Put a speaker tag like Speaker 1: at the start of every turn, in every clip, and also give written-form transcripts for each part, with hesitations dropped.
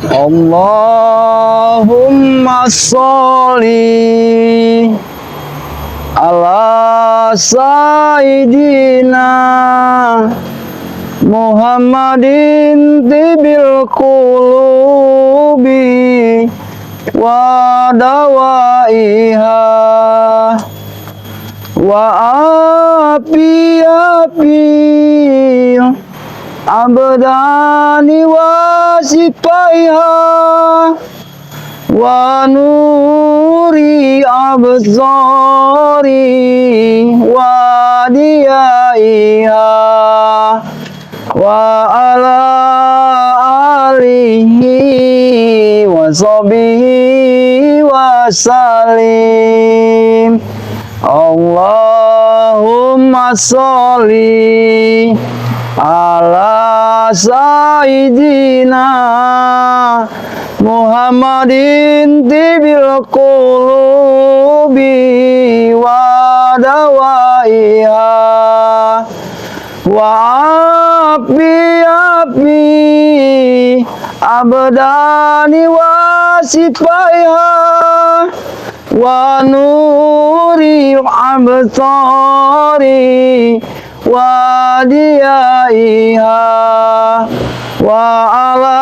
Speaker 1: Allahumma sholli ala sayyidina Muhammadin tibil qulubi wa dawaiha wa api abdani wa sifaiha wa nuri abzari wa diyaiha wa ala alihi wa sahbihi wa salim. Allahumma sholli ala sayyidina Muhammadin tibil qulubi wa dawaiha wa api abdani wa sifaiha wa nuri abtari wa diyaiha wa ala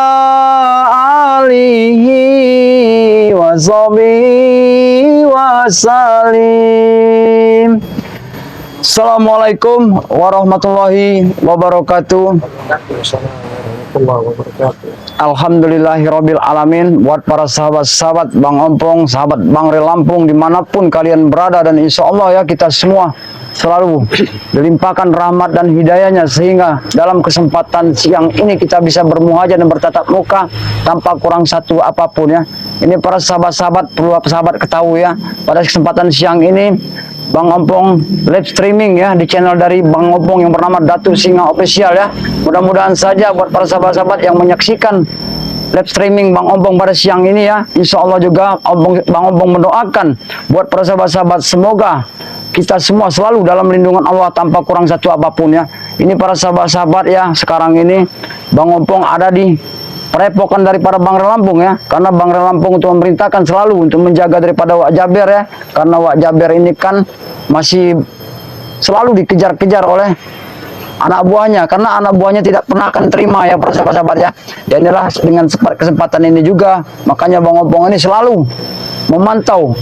Speaker 1: alihi wa sahbihi wa salim. Assalamualaikum warahmatullahi wabarakatuh. Alhamdulillahirabbil alamin. Buat para sahabat-sahabat Bang Ompong, sahabat Bang Re Lampung dimanapun kalian berada, dan insya Allah ya kita semua selalu dilimpahkan rahmat dan hidayahnya sehingga dalam kesempatan siang ini kita bisa bermuhajir dan bertatap muka tanpa kurang satu apapun ya. Ini para sahabat-sahabat perlu sahabat ketahui ya, pada kesempatan siang ini Bang Ompong live streaming ya di channel dari Bang Ompong yang bernama Datu Singa Official ya. Mudah-mudahan saja buat para sahabat-sahabat yang menyaksikan live streaming Bang Ompong pada siang ini ya, insya Allah juga Bang Ompong mendoakan buat para sahabat-sahabat semoga kita semua selalu dalam lindungan Allah tanpa kurang satu apapun ya. Ini para sahabat-sahabat ya, sekarang ini Bang Ompong ada di Padepokan daripada Bang Re Lampung ya, karena Bang Re Lampung untuk memerintahkan selalu untuk menjaga daripada Wak Jaber ya, karena Wak Jaber ini kan masih selalu dikejar-kejar oleh anak buahnya, karena anak buahnya tidak pernah akan terima ya para sahabat-sahabat ya. Dan inilah dengan kesempatan ini juga makanya Bang Ompong ini selalu memantau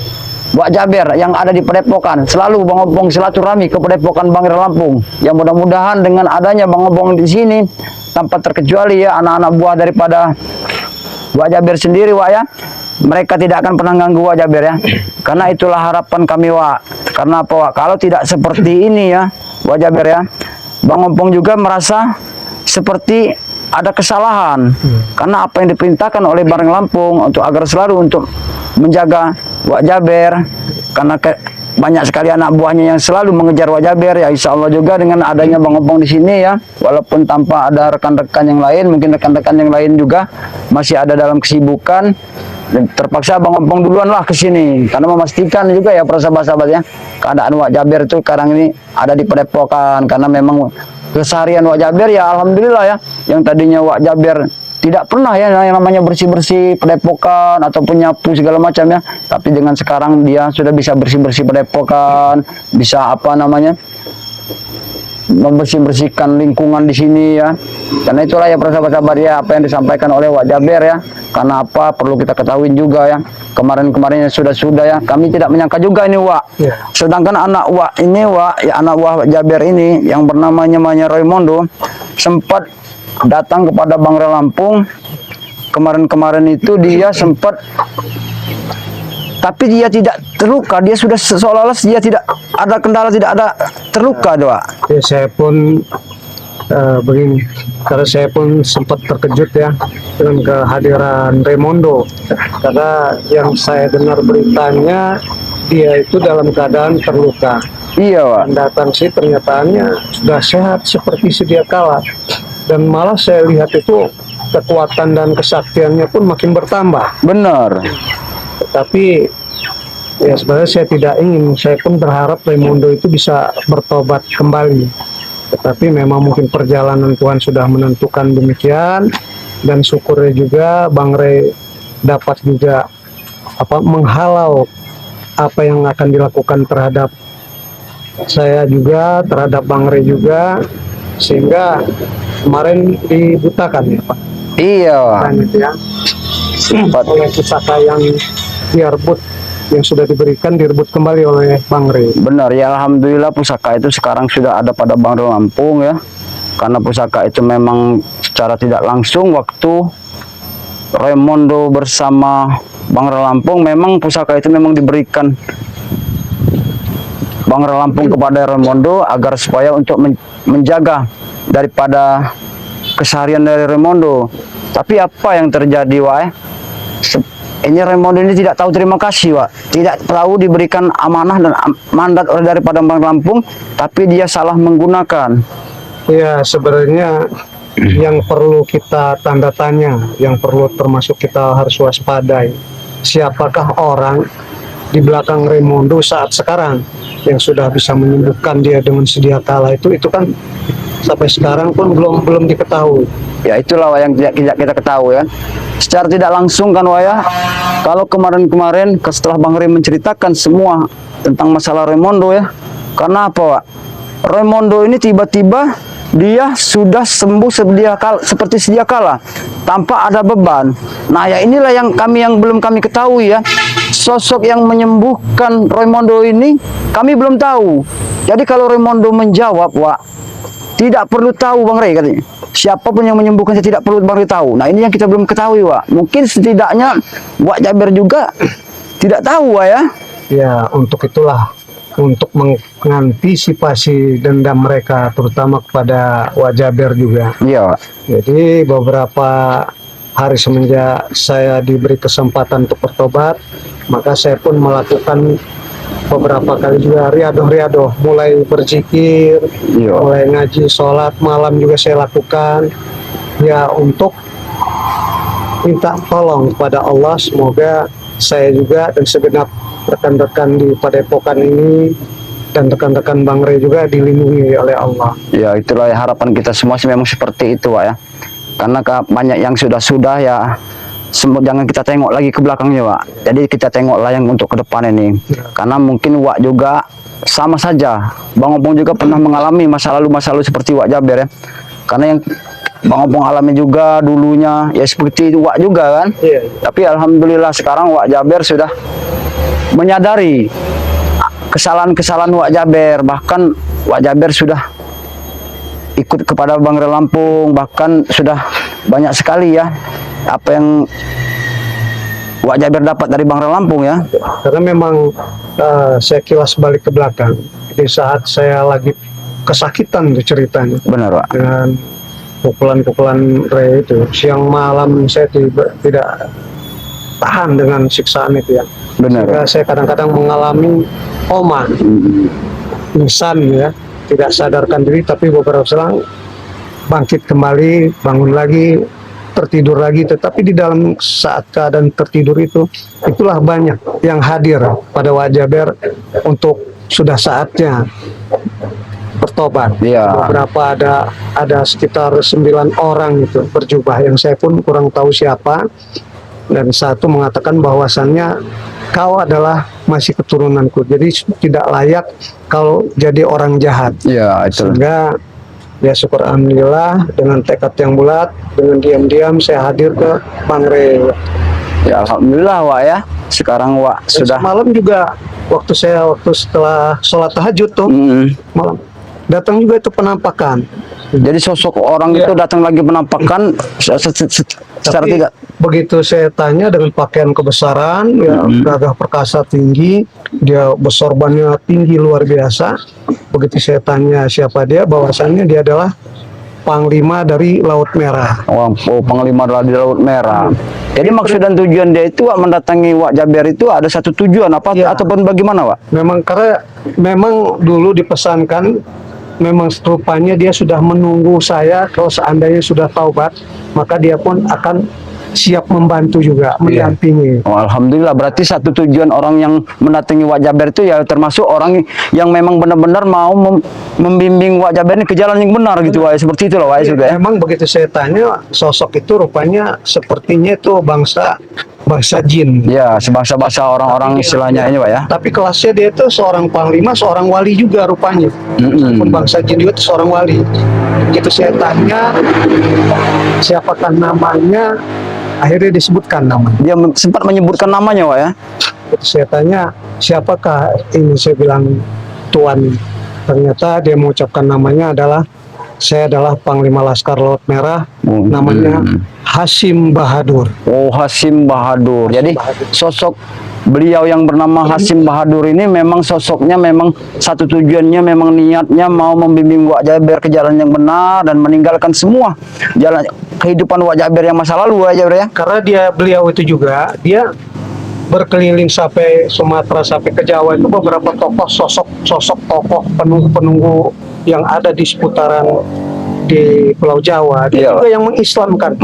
Speaker 1: Wak Jaber yang ada di Padepokan. Selalu Bang Ompong silaturahmi ke Padepokan Bang Re Lampung. Yang mudah-mudahan dengan adanya Bang Ompong di sini tanpa terkecuali ya anak-anak buah daripada Wak Jaber sendiri Wak ya, mereka tidak akan pernah ganggu Wak Jaber ya. Karena itulah harapan kami Wak. Karena apa Wak? Kalau tidak seperti ini ya Wak Jaber ya, Bang Ompong juga merasa seperti ada kesalahan. Karena apa yang diperintahkan oleh Bang Re Lampung untuk agar selalu untuk menjaga Wak Jaber, karena banyak sekali anak buahnya yang selalu mengejar Wak Jaber ya. Insya Allah juga dengan adanya Bang Ompong di sini ya, walaupun tanpa ada rekan-rekan yang lain, mungkin rekan-rekan yang lain juga masih ada dalam kesibukan, terpaksa Bang Ompong duluan lah ke sini karena memastikan juga ya para sahabat-sahabat ya, keadaan Wak Jaber itu sekarang ini ada di Padepokan. Karena memang keseharian Wak Jaber ya alhamdulillah ya, yang tadinya Wak Jaber tidak pernah ya yang namanya bersih-bersih Padepokan ataupun nyapu segala macam ya, tapi dengan sekarang dia sudah bisa bersih-bersih Padepokan, bisa apa namanya membersih-bersihkan lingkungan di sini ya. Karena itulah ya para sahabat-sahabat ya apa yang disampaikan oleh Wak Jaber ya. Karena apa perlu kita ketahui juga ya, kemarin-kemarinnya sudah ya, kami tidak menyangka juga ini Wak. Sedangkan anak Wak ini Wak ya, anak Wak Jaber ini yang bernamanya Raimondo sempat datang kepada Bang Re Lampung kemarin-kemarin itu. Dia sempat, tapi dia tidak terluka, dia sudah seolah-olah dia tidak ada kendala, tidak ada terluka doa.
Speaker 2: Ya, saya pun begini, karena saya pun sempat terkejut ya dengan kehadiran Raimondo, karena yang saya dengar beritanya dia itu dalam keadaan terluka.
Speaker 1: Iya Wak.
Speaker 2: Datang sih ternyataannya sudah sehat seperti sedia kala, dan malah saya lihat itu kekuatan dan kesaktiannya pun makin bertambah.
Speaker 1: Benar.
Speaker 2: Tapi ya sebenarnya saya tidak ingin, saya pun berharap Raimondo itu bisa bertobat kembali. Tetapi memang mungkin perjalanan Tuhan sudah menentukan demikian. dan syukurnya juga Bang Rey dapat juga menghalau apa yang akan dilakukan terhadap saya juga, terhadap Bang Rey juga, sehingga kemarin dibutakan ya Pak.
Speaker 1: Iya,
Speaker 2: Dan itu ya, oleh pusaka yang direbut, yang sudah diberikan direbut kembali oleh Bang Rey.
Speaker 1: benar ya, alhamdulillah pusaka itu sekarang sudah ada pada Bang Rey Lampung ya. Karena pusaka itu memang secara tidak langsung waktu Raimondo bersama Bang Rey Lampung, memang pusaka itu memang diberikan Bang Rey Lampung kepada Raimondo agar supaya untuk menjaga daripada keseharian dari Raimondo. Tapi apa yang terjadi, Wak? Ini Raimondo ini tidak tahu terima kasih, Wak. Tidak tahu diberikan amanah dan mandat oleh daripada Bang Lampung, tapi dia salah menggunakan.
Speaker 2: Ya, sebenarnya yang perlu kita tanda tanya, yang perlu termasuk kita harus waspadai, siapakah orang di belakang Raimondo saat sekarang yang sudah bisa menyembuhkan dia dengan sedia kala itu kan sampai sekarang pun belum diketahui.
Speaker 1: Ya itulah yang tidak kita ketahui ya. Secara tidak langsung kan, Wak ya. Kalau kemarin-kemarin setelah Bang Rey menceritakan semua tentang masalah Raimondo ya. Karena apa, Wak? Raimondo ini tiba-tiba dia sudah sembuh seperti sedia kala tanpa ada beban. Nah ya inilah yang belum kami ketahui ya. Sosok yang menyembuhkan Raimondo ini kami belum tahu. Jadi kalau Raimondo menjawab, Wak, tidak perlu tahu Bang Rey katanya. Siapapun yang menyembuhkan saya tidak perlu Bang Rey tahu. Nah ini yang kita belum ketahui, Wak. Mungkin setidaknya Wak Jaber juga tidak tahu, Wak ya.
Speaker 2: Ya, untuk itulah, untuk mengantisipasi dendam mereka terutama kepada Wak Jaber juga.
Speaker 1: Iya, Wak.
Speaker 2: Jadi beberapa hari semenjak saya diberi kesempatan untuk bertobat, maka saya pun melakukan beberapa kali juga riadoh, mulai berzikir,
Speaker 1: Iya.
Speaker 2: mulai ngaji, sholat malam juga saya lakukan ya, untuk minta tolong kepada Allah. Semoga saya juga dan segenap rekan-rekan di Padepokan ini dan rekan-rekan Bang Rey juga dilindungi oleh Allah.
Speaker 1: Ya itulah ya, harapan kita semua sih memang seperti itu, Wak ya. Karena banyak yang sudah ya, jangan kita tengok lagi ke belakangnya, Wak. Jadi kita tengoklah yang untuk ke depan ini. Karena mungkin Wak juga sama saja. Bang Opong juga pernah mengalami masa lalu seperti Wak Jaber ya. Karena yang Bang Opong alami juga dulunya ya seperti itu Wak juga kan.
Speaker 2: Iya.
Speaker 1: Tapi alhamdulillah sekarang Wak Jaber sudah menyadari kesalahan-kesalahan Wak Jaber. Bahkan Wak Jaber sudah ikut kepada Bang Rey Lampung, bahkan sudah banyak sekali ya apa yang Wak Jaber dapat dari Bang Rey Lampung ya.
Speaker 2: Karena memang saya kilas balik ke belakang di saat saya lagi kesakitan tuh ceritanya,
Speaker 1: Benar, Wak.
Speaker 2: dengan pukulan-pukulan Rey itu siang malam saya tidak tahan dengan siksaan itu ya.
Speaker 1: Benar.
Speaker 2: Sehingga saya kadang-kadang mengalami koma, pingsan ya, tidak sadarkan diri, tapi beberapa selang bangkit kembali, bangun lagi, tertidur lagi. Tetapi di dalam saat keadaan tertidur itulah banyak yang hadir pada Wak Jaber untuk sudah saatnya bertobat.
Speaker 1: Iya.
Speaker 2: Beberapa ada sekitar 9 orang itu berjubah, yang saya pun kurang tahu siapa, dan satu mengatakan bahwasannya kau adalah masih keturunanku, jadi tidak layak kalau jadi orang jahat.
Speaker 1: Iya, itu.
Speaker 2: Sehingga ya syukur alhamdulillah dengan tekad yang bulat, dengan diam-diam saya hadir ke Bang Rey.
Speaker 1: Ya alhamdulillah, Wak ya. Sekarang Wak
Speaker 2: Dan
Speaker 1: sudah
Speaker 2: semalam juga waktu setelah sholat tahajud tuh malam datang juga itu penampakan.
Speaker 1: jadi sosok orang
Speaker 2: Iya.
Speaker 1: itu datang lagi menampakkan secara
Speaker 2: Tapi
Speaker 1: tidak.
Speaker 2: begitu saya tanya dengan pakaian kebesaran, ya gagah perkasa tinggi, dia bersorbannya tinggi luar biasa. Begitu saya tanya siapa dia, bahwasannya dia adalah Panglima dari Laut Merah.
Speaker 1: Oh, Panglima di Laut Merah. Jadi maksud dan tujuan dia itu Wak mendatangi Wak Jaber itu ada satu tujuan apa
Speaker 2: Iya.
Speaker 1: ataupun bagaimana, Wak?
Speaker 2: Memang karena memang dulu dipesankan, memang rupanya dia sudah menunggu saya, kalau seandainya sudah taubat, maka dia pun akan siap membantu juga, mendampingi.
Speaker 1: Oh, alhamdulillah, berarti satu tujuan orang yang mendatangi Wak Jaber itu ya termasuk orang yang memang benar-benar mau membimbing Wak Jaber ini ke jalan yang benar gitu, Wak. Seperti itu loh, Wak, juga ya.
Speaker 2: Memang begitu saya tanya, sosok itu rupanya sepertinya itu bangsa jin.
Speaker 1: Ya, sebangsa-bangsa orang-orang istilahnya ini, Pak ya.
Speaker 2: Tapi kelasnya dia itu seorang panglima, seorang wali juga rupanya. Meskipun bangsa jin juga itu seorang wali. Begitu saya tanya, siapakah namanya, akhirnya disebutkan namanya.
Speaker 1: Dia sempat menyebutkan namanya, Pak ya.
Speaker 2: Begitu saya tanya, siapakah ini, saya bilang Tuan. Ternyata dia mengucapkan namanya adalah, saya adalah Panglima Laskar Laut Merah, namanya Hasim Bahadur.
Speaker 1: Oh, Hasim Bahadur. Jadi sosok beliau yang bernama Hasim Bahadur ini memang sosoknya memang satu tujuannya, memang niatnya mau membimbing Wak Jaber ke jalan yang benar dan meninggalkan semua jalan kehidupan Wak Jaber yang masa lalu, Wak Jaber ya.
Speaker 2: Karena beliau itu juga, dia berkeliling sampai Sumatera, sampai ke Jawa, itu beberapa tokoh, sosok tokoh penunggu-penunggu yang ada di seputaran di Pulau Jawa, dia juga yang mengislamkan.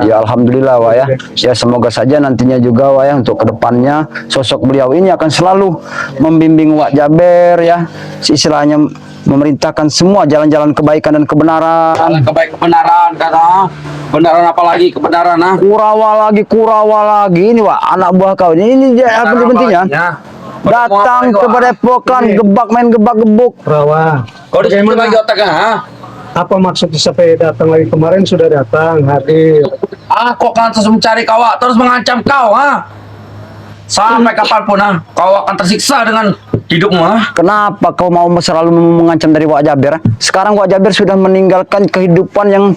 Speaker 1: Ya, alhamdulillah, Wak ya. Ya, semoga saja nantinya juga, Wak ya, untuk kedepannya sosok beliau ini akan selalu membimbing Wak Jaber ya, istilahnya memerintahkan semua jalan-jalan kebaikan dan kebenaran.
Speaker 3: Jalan kebenaran, kata. Kebenaran apa lagi? Kebenaran, ah.
Speaker 1: Kurawa lagi ini, Wak, anak buah kau ini apa pentingnya? Datang ke Padepokan, main gebak-gebuk.
Speaker 2: Rawa,
Speaker 3: Kau di situ lagi otaknya, ha?
Speaker 2: apa maksudnya sampai datang lagi? Kemarin sudah datang, hadir.
Speaker 3: Kok kan terus mencari kau, terus mengancam kau, ha? Sampai kapanpun, ha? Kau akan tersiksa dengan hidupmu, ha?
Speaker 1: Kenapa kau mau selalu mengancam dari Wak Jaber? Sekarang Wak Jaber sudah meninggalkan kehidupan yang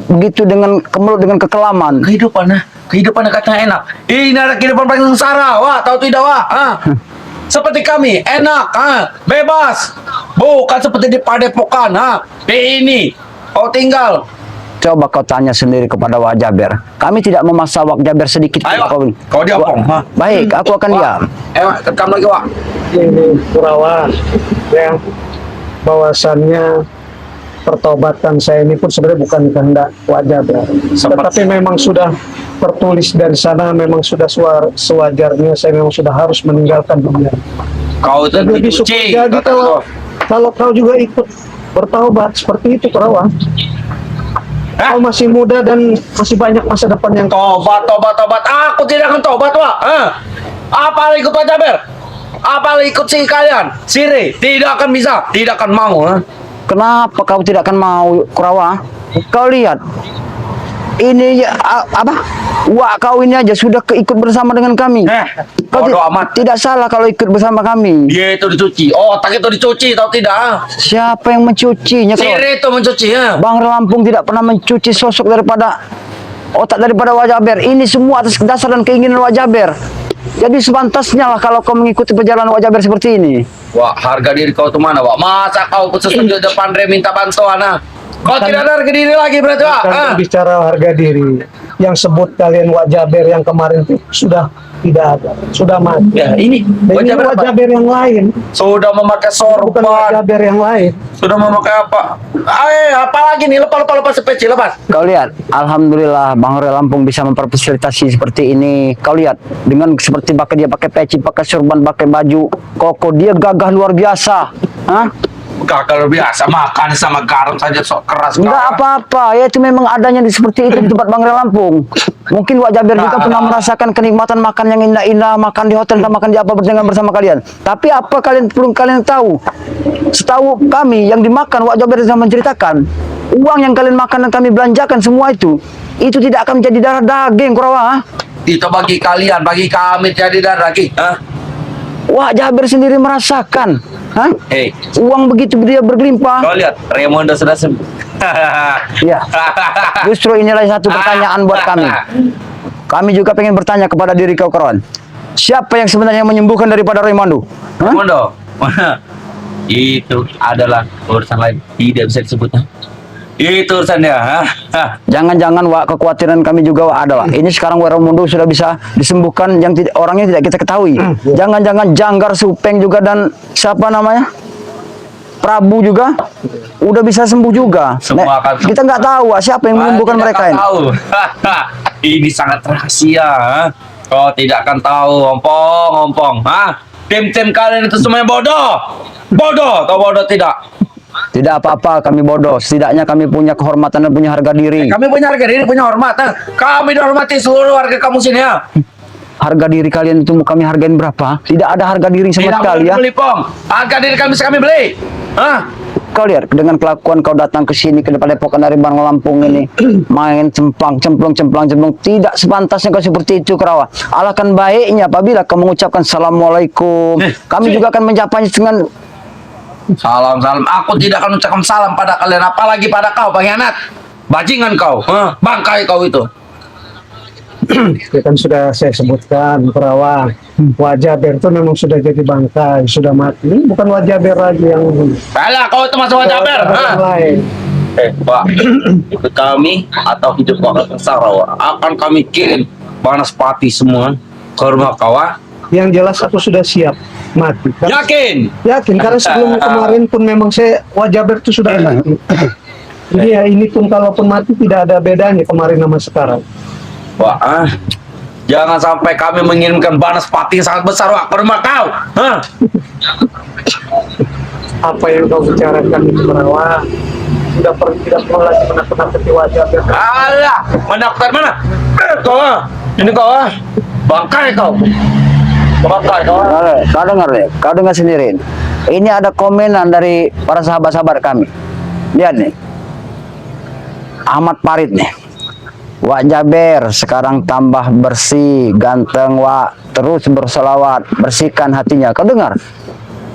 Speaker 1: begitu dengan kemelut dengan kekelaman.
Speaker 3: Kehidupan, ha? Kehidupan yang katanya enak. Ini adalah kehidupan paling sengsara, Wak. Tahu tidak, Wak? Ha? Seperti kami, enak, ha? Bebas. Bukan seperti di Padepokan, ha? Ini, kau tinggal.
Speaker 1: Coba kau tanya sendiri kepada Wak Jaber. Kami tidak memaksa Wak Jaber sedikit.
Speaker 3: Ayo, kau diampong, ha?
Speaker 1: Baik, aku akan diam.
Speaker 3: Rekam lagi, Wak.
Speaker 2: Ini Kurawa, ya, bahwasannya pertobatan saya ini pun sebenarnya bukan kehendak Wak Jaber, tetapi memang sudah tertulis dari sana, memang sudah sewajarnya saya memang sudah harus meninggalkan dunia.
Speaker 3: Kau itu
Speaker 2: Jadi
Speaker 3: dicuci.
Speaker 2: jadi kalau kau juga ikut bertaubat seperti itu, Kurawa, kau masih muda dan masih banyak masa depan yang
Speaker 3: Tobat. Aku tidak akan tobat, Wak. Apa ikut Wak Jaber? Apa ikut si kalian? Siri, tidak akan bisa, tidak akan mau, ha?
Speaker 1: Kenapa kau tidak akan mau, Kurawa? Kau lihat, ini ya, apa? Wak kau ini aja sudah ikut bersama dengan kami. Kau
Speaker 3: bodoh amat.
Speaker 1: tidak salah kalau ikut bersama kami.
Speaker 3: Dia itu dicuci. Otak itu dicuci, tahu tidak? Ha?
Speaker 1: Siapa yang mencucinya?
Speaker 3: Siri itu mencuci, ha?
Speaker 1: Bang Lampung tidak pernah mencuci sosok daripada otak daripada Wak Jaber. Ini semua atas dasar dan keinginan Wak Jaber. Jadi sepantasnya lah kalau kau mengikuti perjalanan Wak Jaber seperti ini.
Speaker 3: Wak, harga diri kau itu mana, Wak? Masa kau sesungguh di depan Re minta bantuan, ha? Kau tidak ada harga diri lagi berarti, Wak?
Speaker 2: Bukan bicara harga diri. Yang sebut kalian Wak Jaber yang kemarin itu sudah tidak ada, sudah mati.
Speaker 3: Ya, ini
Speaker 2: Dan ini Wak Jaber yang lain,
Speaker 3: sudah memakai
Speaker 2: bukan Wak
Speaker 3: sorban,
Speaker 2: Jaber yang lain.
Speaker 3: sudah memakai apa? Apa lagi nih? Lepas peci, lepas.
Speaker 1: Kau lihat, alhamdulillah Bang Re Lampung bisa memperfasilitasi seperti ini. Kau lihat, dengan seperti dia pakai peci, pakai sorban, pakai baju koko, dia gagah luar biasa. Hah?
Speaker 3: Gagal biasa, makan sama garam saja sok keras.
Speaker 1: Enggak apa-apa, ya itu memang adanya seperti itu di tempat Bang Re Lampung. Mungkin Wak Jaber juga pernah merasakan kenikmatan makan yang indah-indah, makan di hotel dan makan di apa bersama kalian. Tapi apa perlu kalian tahu? Setahu kami yang dimakan, Wak Jaber sudah menceritakan, uang yang kalian makan dan kami belanjakan semua itu tidak akan menjadi darah daging, Kurawa.
Speaker 3: Itu bagi kalian, bagi kami jadi darah lagi.
Speaker 1: Wak Jaber sendiri merasakan,
Speaker 3: Hei,
Speaker 1: uang begitu dia berlimpah.
Speaker 3: kau lihat, Raimondo sudah sembuh.
Speaker 1: Ya, justru inilah satu pertanyaan buat kami. Kami juga pengen bertanya kepada diri kau, kawan. Siapa yang sebenarnya menyembuhkan daripada Raimondo?
Speaker 3: Raimondo, itu adalah urusan lain, tidak bisa disebut. Itu urusannya.
Speaker 1: Jangan-jangan, Wak, kekhawatiran kami juga, Wak, ada, Wak. Ini sekarang Raimondo sudah bisa disembuhkan yang orangnya tidak kita ketahui. Jangan-jangan Janggar Supeng juga dan siapa namanya? Prabu juga udah bisa sembuh juga.
Speaker 3: Semua akan
Speaker 1: Kita nggak tahu, Wak, siapa yang menyembuhkan mereka ini.
Speaker 3: Tahu. Ini sangat rahasia. Ha? Kau tidak akan tahu, ompong. Ha? Tim-tim kalian itu semuanya bodoh. Bodoh, atau bodoh tidak?
Speaker 1: Tidak apa-apa, kami bodoh. Setidaknya kami punya kehormatan dan punya harga diri.
Speaker 3: Kami punya harga diri, punya hormat. Ha? Kami dihormati seluruh warga kamu sini ya.
Speaker 1: Harga diri kalian itu kami hargain berapa? Tidak ada harga diri sama
Speaker 3: Tidak
Speaker 1: sekali
Speaker 3: boleh
Speaker 1: ya.
Speaker 3: beli, Pong. Harga diri kami bisa kami beli. Hah?
Speaker 1: Kau lihat dengan kelakuan kau datang ke sini ke Padepokan dari Bang Lampung ini main cemplang, tidak sepantasnya kau seperti itu Kerawa. Alangkah baiknya apabila kau mengucapkan assalamualaikum, kami juga akan menjapanya dengan
Speaker 3: Salam. Aku tidak akan ucapkan salam pada kalian, apalagi pada kau, pengkhianat. Bajingan kau. Hah? Bangkai kau itu.
Speaker 2: Ya kan sudah saya sebutkan Kurawa, wajah Ber itu memang sudah jadi bangkai, sudah mati. Ini bukan wajah Ber lagi yang
Speaker 3: Alah, kau itu masuk wajah ber.
Speaker 2: yang lain.
Speaker 3: Pak, ikut kami atau hidup kau akan sengsara. Akan kami kirim Banaspati semua ke rumah kau.
Speaker 2: Yang jelas aku sudah siap mati.
Speaker 3: Yakin?
Speaker 2: Yakin karena sebelum kemarin pun memang saya wajah Ber itu sudah mati. Jadi ya ini pun kalaupun mati tidak ada bedanya kemarin sama sekarang.
Speaker 3: Wah, jangan sampai kami mengirimkan Banaspati yang sangat besar ke rumah kau. Hah?
Speaker 2: Apa yang kau bicarakan itu Kurawa? Tidak perlu lagi menakut-nakuti wajah Ber.
Speaker 3: Alah, mendaftar mana? Kau, ini kau, bangkai kau. Bangkai kau.
Speaker 1: kau dengar sendiri. Ini ada komenan dari para sahabat-sahabat kami. Lihat nih. Ahmad Farid nih. Wak Jaber sekarang tambah bersih, ganteng Wak, terus berselawat, bersihkan hatinya. Kau dengar?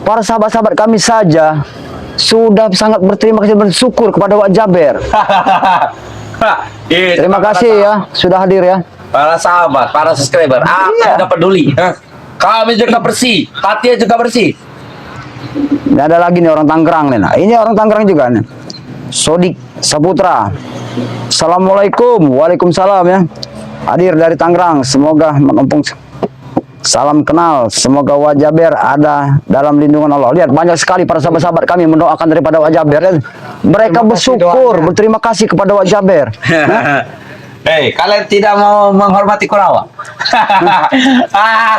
Speaker 1: Para sahabat-sahabat kami saja sudah sangat berterima kasih, bersyukur kepada Wak Jaber. Terima kasih ya, sudah hadir ya.
Speaker 3: Para sahabat, para subscriber,
Speaker 1: Iya.
Speaker 3: tidak peduli. Hah? Kami juga bersih, hatinya juga bersih.
Speaker 1: Ini ada lagi nih orang Tangerang nih. Nah, ini orang Tangerang juga nih. Sodik Saputra. Assalamualaikum. Waalaikumsalam ya. Hadir dari Tangerang. Semoga menumpung. Salam kenal. Semoga Wak Jaber ada dalam lindungan Allah. Lihat banyak sekali para sahabat-sahabat kami mendoakan daripada Wak Jaber. Mereka
Speaker 2: Terima kasih
Speaker 1: bersyukur,
Speaker 2: doanya.
Speaker 1: berterima kasih kepada Wak Jaber.
Speaker 3: Hei, kalian tidak mau menghormati Kurawa?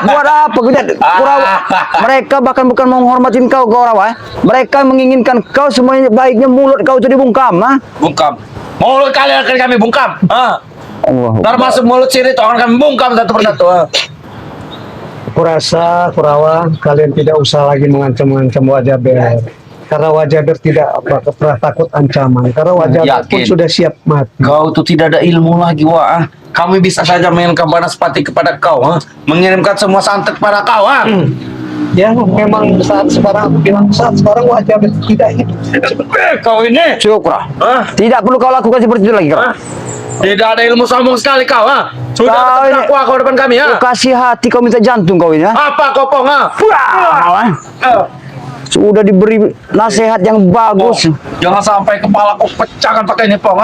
Speaker 1: Buat apa? Kurawa. Mereka bahkan bukan menghormatin kau, Kurawa. Mereka menginginkan kau semuanya baiknya mulut kau itu dibungkam, ha?
Speaker 3: Bungkam. Mulut kalian akan kami bungkam.
Speaker 1: Allah.
Speaker 3: Termasuk mulut sini itu akan kami bungkam satu persatu.
Speaker 2: Kurasa Kurawa kalian tidak usah lagi mengancam-ngancam wajah Ber. Karena wajah Ber tidak pernah takut ancaman. Karena wajah Ber pun
Speaker 3: Yakin.
Speaker 2: sudah siap mati.
Speaker 3: Kau itu tidak ada ilmu lagi, Wak. Kami bisa saja mengirimkan Banaspati kepada kau, mengirimkan semua santet kepada kau.
Speaker 2: Ya memang saat sekarang aku bilang saat sekarang wajah Ber tidak hidup.
Speaker 3: Kau ini,
Speaker 1: Syukur.
Speaker 3: Hah?
Speaker 1: Tidak perlu kau lakukan seperti itu lagi, Kurawa.
Speaker 3: Tidak ada ilmu sombong sekali kau,
Speaker 1: Kau
Speaker 3: Sudah
Speaker 1: ini-
Speaker 3: terdakwa kau depan kami,
Speaker 1: Kau kasih hati, kau minta jantung kau ini, ha?
Speaker 3: Apa kau, Pong,
Speaker 1: Wah, sudah diberi nasihat yang bagus.
Speaker 3: Jangan sampai kepala kau pecahkan pakai ini, Pong,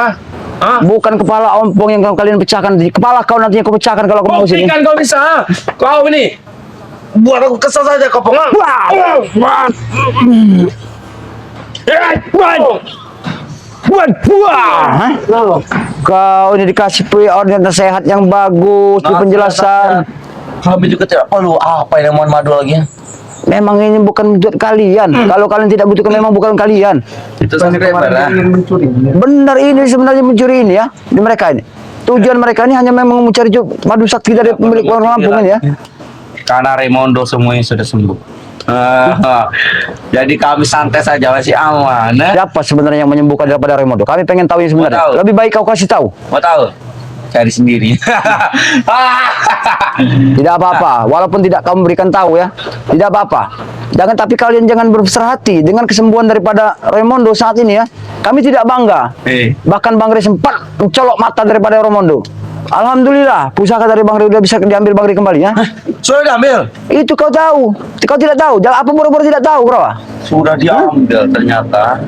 Speaker 1: Bukan kepala ompong yang kalian pecahkan, kepala kau nantinya kau pecahkan kalau kau mau sini.
Speaker 3: Buktikan kau bisa, kau ini buat aku kesal saja kau, Pong.
Speaker 1: Hah? Kau ini dikasih order nasihat yang bagus, di penjelasan.
Speaker 3: Kami juga tidak perlu apa yang mohon madu lagi ya.
Speaker 1: Memang ini bukan untuk kalian. Kalau kalian tidak butuhkan, memang bukan kalian.
Speaker 3: Itu
Speaker 2: Kemarin ingin mencuri.
Speaker 1: Benar ini sebenarnya mencuri ini ya, di mereka ini. Tujuan mereka ini hanya memang mencari madu sakti dari pemilik warung Lampung ini ya.
Speaker 3: Karena Raimondo semuanya sudah sembuh. Jadi kami santai saja, masih aman.
Speaker 1: Siapa sebenarnya yang menyembuhkan daripada Raimondo? Kami pengen tahu ini sebenarnya.
Speaker 3: Mau tahu.
Speaker 1: Lebih baik kau kasih tahu.
Speaker 3: Mau tahu? Cari sendiri.
Speaker 1: Tidak apa-apa, walaupun tidak kamu berikan tahu ya. Tidak apa-apa. Tapi kalian jangan berbesar hati dengan kesembuhan daripada Raimondo saat ini ya. Kami tidak bangga. Bahkan Bang Rey sempat mencolok mata daripada Raimondo. Alhamdulillah, pusaka dari Bang Rey udah bisa diambil Bang Rey kembali ya.
Speaker 3: Sudah diambil?
Speaker 1: Itu kau tahu. Kau tidak tahu. Jangan apa boro-boro tidak tahu, Bro.
Speaker 3: Sudah diambil ternyata.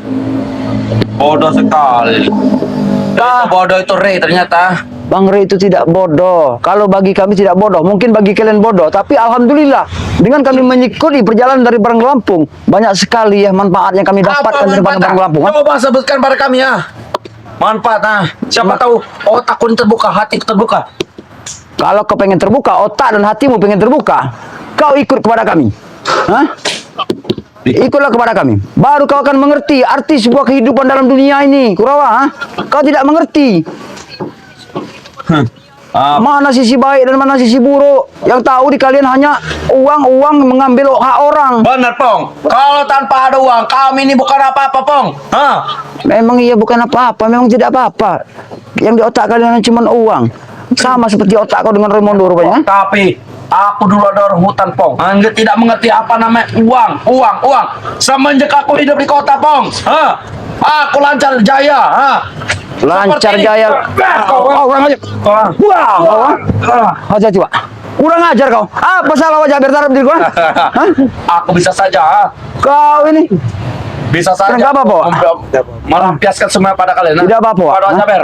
Speaker 3: Bodoh sekali. Itu bodoh itu Rey ternyata.
Speaker 1: Bang Rey itu tidak bodoh. Kalau bagi kami tidak bodoh, mungkin bagi kalian bodoh. Tapi alhamdulillah, dengan kami mengikuti perjalanan dari Barang Lampung, banyak sekali ya manfaat yang kami dapatkan dari Barang Lampung.
Speaker 3: Coba sebutkan pada kami ya. Manfaat, Siapa tahu otak pun terbuka, hati terbuka.
Speaker 1: Kalau kau pengen terbuka, otak dan hatimu pengen terbuka, kau ikut kepada kami. Hah? Ikutlah kepada kami. Baru kau akan mengerti arti sebuah kehidupan dalam dunia ini, Kurawa. Ha? Kau tidak mengerti. Mana sisi baik dan mana sisi buruk. Yang tahu di kalian hanya uang mengambil hak orang.
Speaker 3: Benar, Pong. Kalau tanpa ada uang, kami ini bukan apa-apa, Pong. Hah?
Speaker 1: Memang iya bukan apa-apa, memang tidak apa-apa. Yang di otak kalian cuma uang. Sama seperti otak kau dengan Raimondo rupanya.
Speaker 3: Tapi aku dulu ada orang hutan, Pong. Anda tidak mengerti apa namanya uang. Semenjak aku hidup di kota, Pong. Hah? Aku lancar jaya. Hah?
Speaker 1: Lancar
Speaker 3: Seperti-
Speaker 1: jaya. Kurang ajar. Wah, hati-hati, Pak. Kurang ajar kau. Apa salah wajah bertarap diri kau? Hah?
Speaker 3: Aku bisa saja. Ha?
Speaker 1: Kau ini
Speaker 3: Bisa saja.
Speaker 1: Tidak apa-apa, Pak.
Speaker 3: Melampiaskan semua pada kalian. ha?
Speaker 1: Tidak apa-apa, Pak.
Speaker 3: Pada
Speaker 1: Hah?
Speaker 3: Jaber.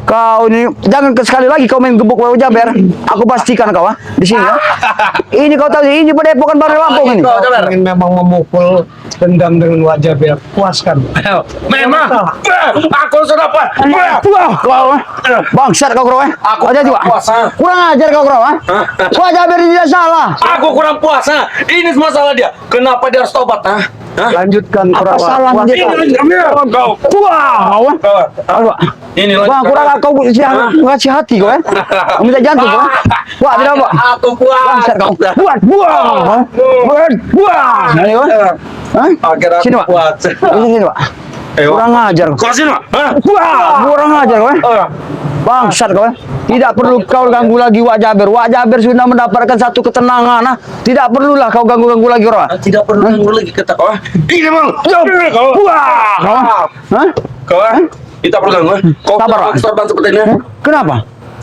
Speaker 1: kau ini jangan sekali lagi kau main gebuk wajah ber. Aku pastikan kau di sini ya. Ini kau tahu ini Padepokan Baru Lampung ini.
Speaker 3: Kau, Jaber.
Speaker 2: Ingin memang memukul dendam dengan wajah biar puaskan.
Speaker 3: Memang. Aku sudah apa?
Speaker 1: Wah, kau bangsat kau kau.
Speaker 3: Aku
Speaker 1: Aja juga.
Speaker 3: puas, ha?
Speaker 1: Kurang ajar kau kau. Wajah ber tidak salah.
Speaker 3: Aku kurang puas. Ha? Ini semua salah dia. Kenapa dia harus tobat? Ha? Hah?
Speaker 2: Lanjutkan
Speaker 1: Apa
Speaker 2: Kurawa.
Speaker 1: salahnya dia?
Speaker 3: Kau.
Speaker 1: Wah,
Speaker 3: Ini
Speaker 1: Wah, kurang kau ngasih hati kau minta jantung kau. Wah, tidak apa.
Speaker 3: Aku puas.
Speaker 1: Bangsat kau. Buat. Ini kau. Hah?
Speaker 3: Akhirnya
Speaker 1: Sini,
Speaker 3: aku
Speaker 1: Pak.
Speaker 3: puas.
Speaker 1: Sini, Pak. Kurang ajar kau.
Speaker 3: Kau sini, Pak. Hah?
Speaker 1: Kurang ajar kau. Bangsat kau. Tidak perlu kau ganggu lagi Wak Jaber. Wak Jaber sudah mendapatkan satu ketenangan. Tidak perlulah kau ganggu-ganggu lagi orang.
Speaker 3: Tidak perlu nunggu lagi kata kau. Ini bang. Kau.
Speaker 1: Hah?
Speaker 3: Kau. Kita perlu ganggu. Kau
Speaker 1: Sabar, Pak.
Speaker 3: pakai sorban seperti ini.
Speaker 1: Kenapa?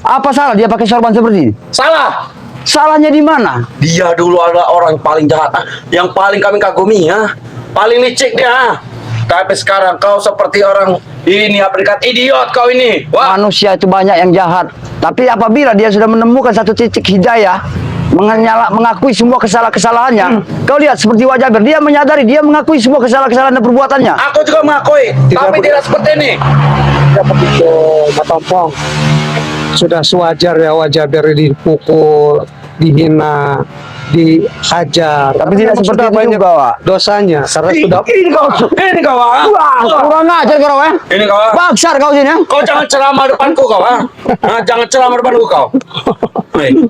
Speaker 1: Apa salah dia pakai sorban seperti ini?
Speaker 3: Salah.
Speaker 1: Salahnya di mana?
Speaker 3: Dia dulu adalah orang yang paling jahat, yang paling kami kagumi, ya. Paling licik dia. Tapi sekarang kau seperti orang ini, aplikasi idiot kau ini. Wah,
Speaker 1: Manusia itu banyak yang jahat. Tapi apabila dia sudah menemukan satu titik hidayah, mengakui semua kesalahan-kesalahannya. Kau lihat seperti Wak Jaber, dia menyadari, dia mengakui semua kesalahan-kesalahan dan perbuatannya.
Speaker 3: aku juga mengakui, tapi tidak seperti ini.
Speaker 2: Tidak begitu, Matompong. Sudah sewajar ya wajah biar dipukul, dihina, dihajar.
Speaker 1: Tapi tidak
Speaker 2: memang
Speaker 1: seperti
Speaker 2: sudah
Speaker 1: itu
Speaker 2: banyak
Speaker 1: juga, Wak.
Speaker 2: dosanya. Karena sudah
Speaker 3: Ini kau, ah.
Speaker 1: Kurang ajar kau,
Speaker 3: Ini kau, ah.
Speaker 1: Bangsat kau sini, ya.
Speaker 3: Kau jangan ceramah depanku kau, ah. Jangan ceramah depanku kau.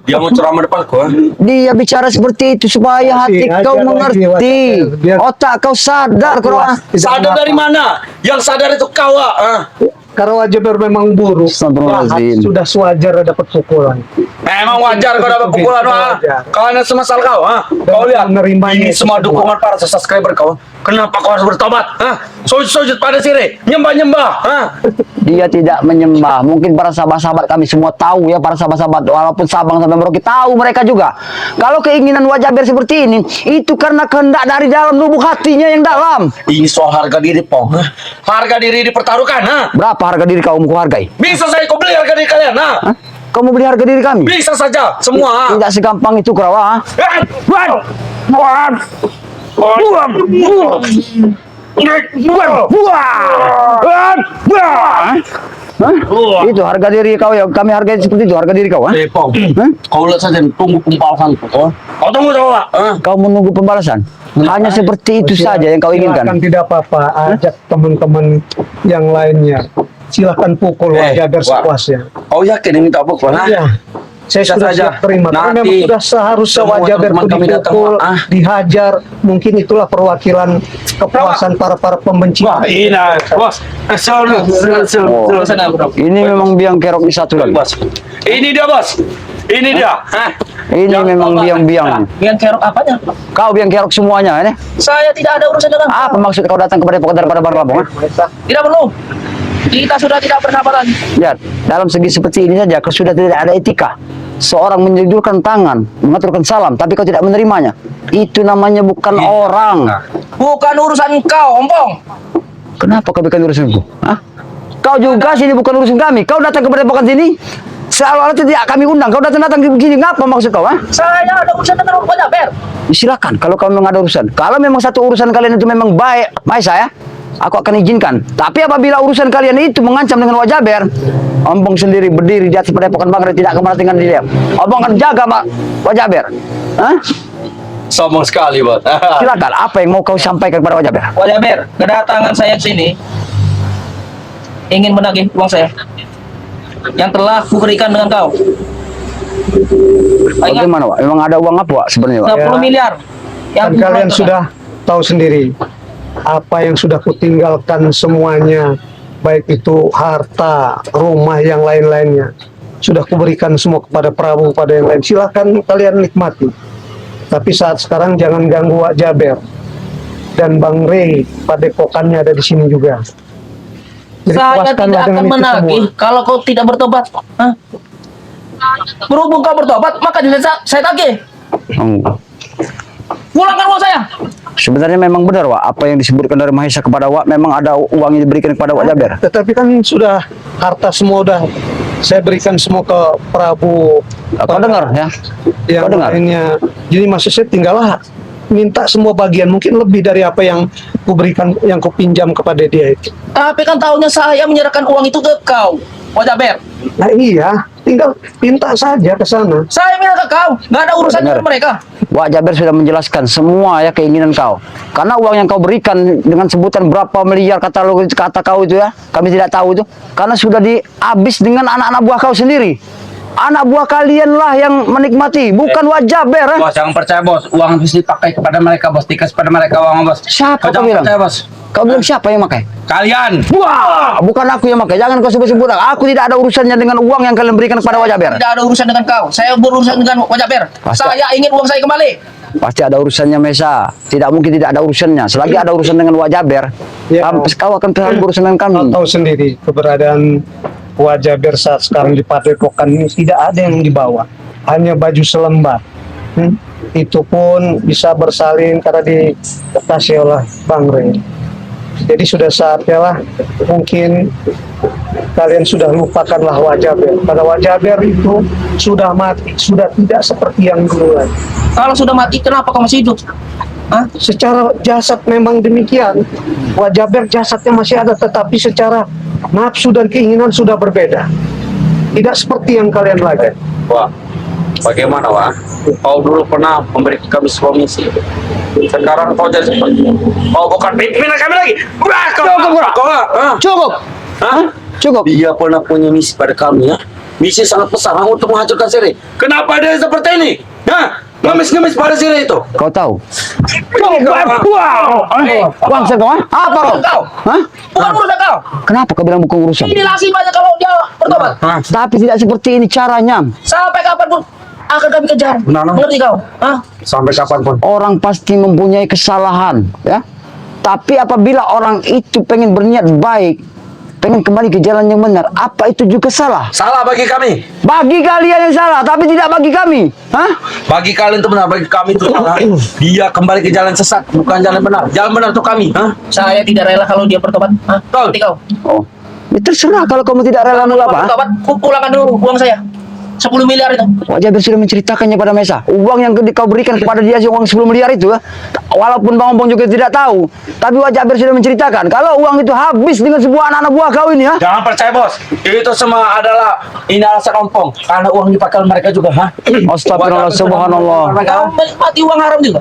Speaker 3: Dia mau ceramah depanku, ah.
Speaker 1: Dia bicara seperti itu supaya hati
Speaker 2: Ajar
Speaker 1: kau
Speaker 2: lagi,
Speaker 1: mengerti,
Speaker 2: Wak Jaber. Biar-
Speaker 1: otak kau sadar kau.
Speaker 3: Sadar dari mana? Yang sadar itu kau, ah.
Speaker 2: karena wajah biar memang buruk.
Speaker 1: Astagfirullahaladzim.
Speaker 2: Jahat, sudah sewajar dapat pukulan.
Speaker 3: Memang wajar kau dapat pukulan, ah.
Speaker 2: Wajar.
Speaker 3: Karena semasal kau, ah. Kau lihat,
Speaker 2: menerimanya
Speaker 3: ini semua
Speaker 2: itu semua.
Speaker 3: dukungan para subscriber kau. Kenapa kau harus bertobat, ah? Sujud-sujud pada sini, nyembah-nyembah, ah.
Speaker 1: Dia tidak menyembah. Mungkin para sahabat-sahabat kami semua tahu ya, para sahabat-sahabat walaupun Sabang sampai Merauke tahu mereka juga. Kalau keinginan Wak Jaber seperti ini, itu karena kehendak dari dalam lubuk hatinya yang dalam.
Speaker 3: Ini soal harga diri, Pong. ah. Harga diri dipertaruhkan, ah.
Speaker 1: Berapa harga diri kau mau hargai?
Speaker 3: Bisa saya kau beli harga diri kalian, ah.
Speaker 1: Hah? Kau mau beli harga diri kami?
Speaker 3: Bisa saja, semua. ah.
Speaker 1: Tidak segampang itu, Kurawa. Itu harga diri kau ya, kami hargai seperti itu harga diri kau.
Speaker 3: Eh, Pong.
Speaker 1: Hah?
Speaker 3: Kau lihat saja, tunggu pembalasan kau. Kau tunggu coba, ah.
Speaker 1: Kau menunggu pembalasan. Hanya seperti itu saja yang kau
Speaker 2: Silakan,
Speaker 1: inginkan.
Speaker 2: tidak apa-apa. Ajak teman-teman yang lainnya. Silakan pukul wajah biar
Speaker 3: Wak.
Speaker 2: sepuasnya.
Speaker 3: Kau yakin ini tak pukul, ah?
Speaker 2: Iya. Saya
Speaker 3: Bisa
Speaker 2: sudah
Speaker 3: saja.
Speaker 2: siap terima. Karena
Speaker 3: Nanti
Speaker 2: memang sudah seharusnya
Speaker 3: semua
Speaker 2: wajah biar
Speaker 3: teman-teman kami datang,
Speaker 2: dipukul,
Speaker 3: ah.
Speaker 2: dihajar. Mungkin itulah perwakilan kepuasan para pembenci.
Speaker 3: Wah, ini, bos.
Speaker 1: Ini memang biang kerok di satu lagi.
Speaker 3: Bos. Ini dia, bos. Ini dia. Hah?
Speaker 1: Ini
Speaker 3: Yang
Speaker 1: memang
Speaker 3: tobat.
Speaker 1: biang-biang.
Speaker 4: Biang kerok apanya?
Speaker 1: Kau biang kerok semuanya ini.
Speaker 4: Saya tidak ada urusan dengan
Speaker 1: Apa maksud kau datang kepada Padepokan Baru Lampung?
Speaker 4: Tidak perlu. Kita sudah tidak bersahabatan.
Speaker 1: Ya, dalam segi seperti ini saja, kau sudah tidak ada etika. Seorang menjulurkan tangan, mengaturkan salam, tapi kau tidak menerimanya. Itu namanya bukan orang.
Speaker 4: Bukan urusan kau, Ompong.
Speaker 1: Kenapa kau bikin urusanku? Hah? Kau juga sini bukan urusan kami. Kau datang ke Padepokan sini, seolah-olah tidak kami undang. Kau datang ke sini, ngapa maksud kau? Ha?
Speaker 4: Saya ada urusan dengan Wak Jaber.
Speaker 1: Silakan, kalau kau memang ada urusan. Kalau memang satu urusan kalian itu memang baik saya, aku akan izinkan. Tapi apabila urusan kalian itu mengancam dengan Wak Jaber, Ompong sendiri berdiri di atas padepokan Bangre tidak akan tinggal di diam. Ompong akan jaga Wak Jaber. Hah?
Speaker 3: Sombong sekali, Bos.
Speaker 1: Silakan, apa yang mau kau sampaikan kepada Wak Jaber?
Speaker 4: Wak Jaber, kedatangan saya ke sini ingin menagih uang saya yang telah kuberikan dengan kau. Ingat,
Speaker 1: Bagaimana, Wak? Memang ada uang apa, Wak, sebenarnya, Wak?
Speaker 4: 60 miliar. Yang
Speaker 2: Kan kalian
Speaker 4: kuberikan.
Speaker 2: sudah tahu sendiri apa yang sudah kutinggalkan semuanya, baik itu harta, rumah, yang lain-lainnya. Sudah kuberikan semua kepada Prabu, pada yang lain. Silakan kalian nikmati. Tapi saat sekarang jangan ganggu Wak Jaber. Dan Bang Rey, padepokannya ada di sini juga. Jadi
Speaker 4: Saya
Speaker 2: puaskanlah
Speaker 4: tidak akan
Speaker 2: dengan itu
Speaker 4: menagih
Speaker 2: semua.
Speaker 4: kalau kau tidak bertobat. Hah? Berhubung kau bertobat, maka tidak saya tagih.
Speaker 1: Oh.
Speaker 4: Pulangkan uang saya.
Speaker 1: Sebenarnya memang benar, Wak, apa yang disebutkan dari Mahesa kepada Wak, memang ada uang yang diberikan kepada Wak Jaber.
Speaker 2: Tetapi kan sudah harta semua udah saya berikan semua ke Prabu.
Speaker 1: Kau dengar ya?
Speaker 2: Yang
Speaker 1: Kau dengar?
Speaker 2: lainnya. Jadi maksud saya tinggallah minta semua bagian, mungkin lebih dari apa yang kuberikan, yang kupinjam kepada dia itu.
Speaker 4: Tapi kan tahunya saya menyerahkan uang itu ke kau, Wak Jaber.
Speaker 2: Nah iya, tinggal minta saja ke sana.
Speaker 4: Saya minta ke kau, nggak ada urusannya
Speaker 1: Benar.
Speaker 4: dengan mereka.
Speaker 1: Wak Jaber sudah menjelaskan semua ya keinginan kau. Karena uang yang kau berikan dengan sebutan berapa miliar kata kau itu ya, kami tidak tahu itu. Karena sudah dihabis dengan anak-anak buah kau sendiri. Anak buah kalian lah yang menikmati, bukan Wak Jaber.
Speaker 3: Bos, jangan percaya, Bos. Uang habis dipakai kepada mereka, Bos. Dikasih pada mereka uang, Bos.
Speaker 1: Siapa
Speaker 3: Kau
Speaker 1: kau
Speaker 3: jangan
Speaker 1: bilang?
Speaker 3: percaya, Bos.
Speaker 1: Kau bilang siapa yang pakai?
Speaker 3: Kalian.
Speaker 1: Wah, bukan aku yang pakai. Jangan kau sebut-sebut. Aku tidak ada urusannya dengan uang yang kalian berikan kepada Wak Jaber.
Speaker 4: Tidak ada urusan dengan kau. Saya berurusan dengan Wak Jaber.
Speaker 1: Pasti.
Speaker 4: Saya ingin uang saya kembali.
Speaker 1: Pasti ada urusannya, Mesa. Tidak mungkin tidak ada urusannya. Selagi ada urusan dengan Wak Jaber,
Speaker 2: Ya.
Speaker 1: kau akan terlalu berurusan dengan kami.
Speaker 2: Kau tahu sendiri keberadaan Wak Jaber saat sekarang di padepokan ini tidak ada yang dibawa, hanya baju selembar. Itu pun bisa bersalin karena dikasih oleh Bang Rey. Jadi sudah saatnya lah, mungkin kalian sudah lupakanlah Wak Jaber. Karena Wak Jaber itu sudah mati, sudah tidak seperti yang dulu lagi.
Speaker 4: Kalau sudah mati, kenapa kau masih hidup? Hah?
Speaker 2: Secara jasad memang demikian, Wak Jaber jasadnya masih ada, tetapi secara nafsu dan keinginan sudah berbeda. Tidak seperti yang kalian lagi.
Speaker 3: Wah, bagaimana, Wah? Kau dulu pernah memberi kami sebuah misi. Sekarang kau jadi seperti kau bukan pimpinan kami lagi. Wah, kau
Speaker 1: Cukup, Cukup.
Speaker 3: Hah?
Speaker 1: Cukup.
Speaker 3: Dia pernah punya misi pada kami, ya. Misi sangat besar untuk menghancurkan Siri. Kenapa dia seperti ini? Hah? Ngemis-ngemis pada Siri itu.
Speaker 1: Kau tahu? Wow. Uang saya kau? Apa kau?
Speaker 4: Kau.
Speaker 1: Hah?
Speaker 4: Bukan urusan kau.
Speaker 1: Kenapa kau bilang bukan urusan?
Speaker 4: Ini nasibnya kalau dia bertobat.
Speaker 1: Tapi tidak seperti ini caranya.
Speaker 4: Sampai kapanpun akan kami kejar.
Speaker 3: Benar.
Speaker 4: Mengerti kau? Hah?
Speaker 3: Sampai kapanpun.
Speaker 1: Orang pasti mempunyai kesalahan, ya. Tapi apabila orang itu pengen berniat baik, pengen kembali ke jalan yang benar, apa itu juga salah?
Speaker 3: Salah bagi kami.
Speaker 1: Bagi kalian yang salah, tapi tidak bagi kami. Hah?
Speaker 3: Bagi kalian itu benar, bagi kami itu salah. Dia kembali ke jalan sesat, bukan jalan benar. Jalan benar untuk kami. Hah?
Speaker 4: Saya tidak rela kalau dia bertobat. Hah?
Speaker 3: Betul.
Speaker 4: Mengerti kau?
Speaker 1: Oh, ya terserah kalau kamu tidak rela
Speaker 4: Kalau
Speaker 1: apa.
Speaker 4: bertobat, pulangkan dulu uang saya. 10 miliar itu.
Speaker 1: Wak Jaber sudah menceritakannya pada Mesa. Uang yang kau berikan kepada dia, uang 10 miliar itu, walaupun Bang Ompong juga tidak tahu, tapi Wak Jaber sudah menceritakan kalau uang itu habis dengan sebuah anak-anak buah kau ini, ha?
Speaker 3: Jangan percaya, Bos. Itu semua adalah ini alasan Ompong. Karena uang dipakai oleh mereka juga, ha?
Speaker 1: Astagfirullah, subhanallah.
Speaker 4: Kau menikmati uang haram juga.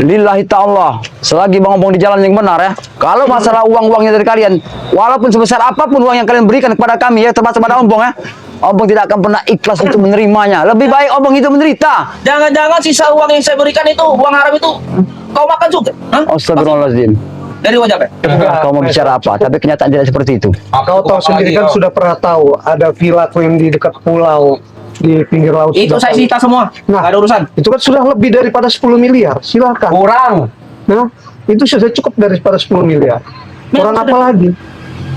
Speaker 1: Lillahi ta'ala, selagi Bang Ompong di jalan yang benar ya. Kalau masalah uang-uangnya dari kalian, walaupun sebesar apapun uang yang kalian berikan kepada kami ya, termasuk pada Ompong ya, Ompong tidak akan pernah ikhlas untuk menerimanya. Lebih baik Ompong itu menderita.
Speaker 4: Jangan-jangan sisa uang yang saya berikan itu, uang haram itu, kau makan juga. Hah?
Speaker 1: Astagfirullahaladzim.
Speaker 4: Dari Wak Jaber.
Speaker 1: Kau mau bicara apa? Tapi kenyataan tidak seperti itu.
Speaker 2: Kau tahu sendiri kan sudah pernah tahu ada villa yang di dekat pulau di pinggir laut.
Speaker 4: Itu
Speaker 2: sudah
Speaker 4: saya
Speaker 2: tahu.
Speaker 4: sita semua.
Speaker 2: Nah,
Speaker 4: Nggak ada urusan.
Speaker 2: Itu kan sudah lebih daripada 10 miliar. Silakan.
Speaker 3: kurang.
Speaker 2: Nah, itu sudah cukup daripada 10 miliar. Kurang
Speaker 4: Memang
Speaker 2: apa
Speaker 4: sudah.
Speaker 2: lagi?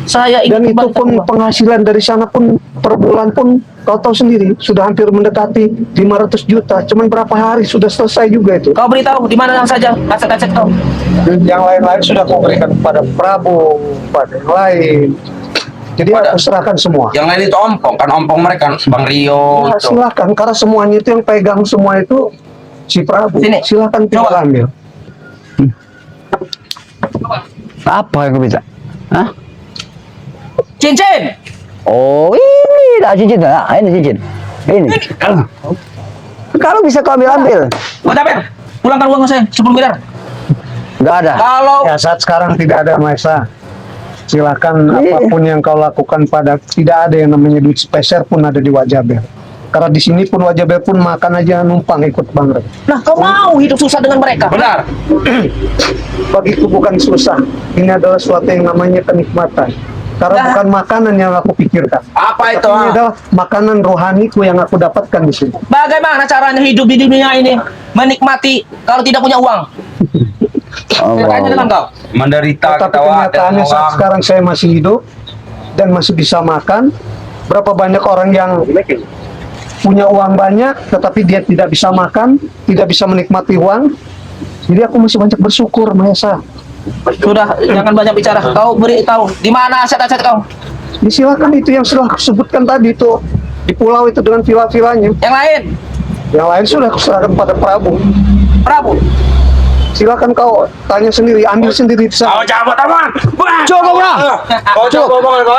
Speaker 4: Saya
Speaker 2: Dan
Speaker 4: ingin
Speaker 2: itu pun penghasilan dari sana pun per bulan pun kau tahu sendiri sudah hampir mendekati 500 juta. Cuman berapa hari sudah selesai juga itu.
Speaker 4: Kau beritahu di mana saja aset-aset kau.
Speaker 2: Yang lain-lain sudah kau berikan kepada Prabu, pada yang lain. Jadi aku serahkan semua.
Speaker 3: Yang lain itu Ompong, kan Ompong mereka, Bang Rio.
Speaker 2: Ya,
Speaker 3: itu.
Speaker 2: silakan karena semuanya itu yang pegang semua itu si Prabu.
Speaker 4: Sini.
Speaker 2: Silakan tinggal
Speaker 4: Coba.
Speaker 2: ambil.
Speaker 1: Apa yang kau minta? Hah?
Speaker 4: Cincin.
Speaker 1: Oh, ini dah cincin dah. Ini cincin. Ini. Kalau bisa kau ambil.
Speaker 4: Wak Jaber, pulangkan uang saya 10 miliar.
Speaker 1: Enggak ada.
Speaker 4: Kalau
Speaker 2: Ya saat sekarang tidak ada Maesa. Silakan apapun yang kau lakukan pada tidak ada yang namanya duit speser pun ada di Wajaber. Karena di sini pun Wajaber pun makan aja numpang ikut Bang Rey.
Speaker 4: nah kau mau hidup susah dengan mereka?
Speaker 3: Benar.
Speaker 2: Bagiku bukan susah. Ini adalah suatu yang namanya kenikmatan. Karena
Speaker 4: Nah.
Speaker 2: bukan makanan yang aku pikirkan.
Speaker 3: Apa itu?
Speaker 2: Tapi ini adalah makanan rohaniku yang aku dapatkan di sini.
Speaker 4: Bagaimana caranya hidup di dunia ini menikmati kalau tidak punya uang? Saya tanya dengan kau.
Speaker 3: Menderita
Speaker 2: Tapi
Speaker 3: kita Wak,
Speaker 2: kenyataannya
Speaker 3: dan
Speaker 2: saat
Speaker 3: uang.
Speaker 2: sekarang saya masih hidup dan masih bisa makan. Berapa banyak orang yang punya uang banyak tetapi dia tidak bisa makan, tidak bisa menikmati uang. Jadi aku masih banyak bersyukur, Maesa.
Speaker 4: Sudah, jangan banyak bicara. Kau beritahu di mana aset-aset kau?
Speaker 2: Silakan itu yang sudah aku sebutkan tadi itu di pulau itu dengan villa-villanya.
Speaker 4: Yang lain,
Speaker 2: Yang lain sudah aku serahkan pada Prabu.
Speaker 4: Prabu.
Speaker 2: Silakan kau tanya sendiri, ambil sendiri di sana.
Speaker 3: Kau cabut aman.
Speaker 1: Cukup lah.
Speaker 3: Kau coba omongan kau.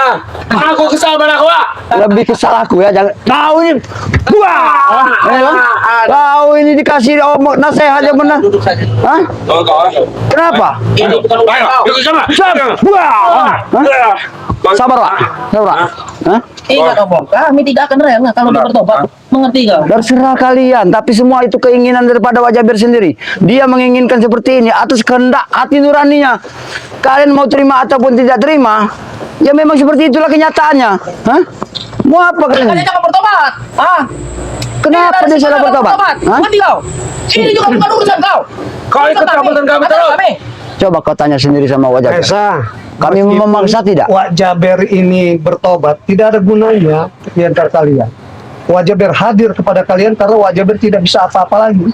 Speaker 3: Aku kesal pada kau.
Speaker 1: Lebih kesal aku ya, jangan. Kau ini. Wah. Kau ini dikasih omong nasihat yang benar.
Speaker 4: Duduk saja.
Speaker 1: Hah?
Speaker 3: Kau.
Speaker 1: Kenapa?
Speaker 4: Ini bukan urusan
Speaker 3: Ayo,
Speaker 4: kau.
Speaker 3: ikut sama.
Speaker 1: Wah. Hah? Sabar, Pak. Sabar, Pak. Hah?
Speaker 4: Ingat omong, kami tidak akan rela kalau dia bertobat. Mengerti kau?
Speaker 1: Terserah kalian, tapi semua itu keinginan daripada Wajaber sendiri. Dia menginginkan seperti ini atas kehendak hati nuraninya. Kalian mau terima ataupun tidak terima, ya memang seperti itulah kenyataannya. Hah? Mau apa
Speaker 4: Kalian
Speaker 1: kalian?
Speaker 4: jangan bertobat. Ah,
Speaker 1: Kenapa dia salah bertobat? Hah?
Speaker 4: Mengerti kau? Ini juga bukan urusan kau.
Speaker 3: Kau ikut cabutan kami terus.
Speaker 4: Kami.
Speaker 1: Coba kau tanya sendiri sama Wajaber.
Speaker 2: Maesa,
Speaker 1: Kami
Speaker 2: meskipun
Speaker 1: memaksa tidak?
Speaker 2: Wajaber ini bertobat, tidak ada gunanya di antara kalian. Wajaber hadir kepada kalian karena Wajaber tidak bisa apa-apa lagi.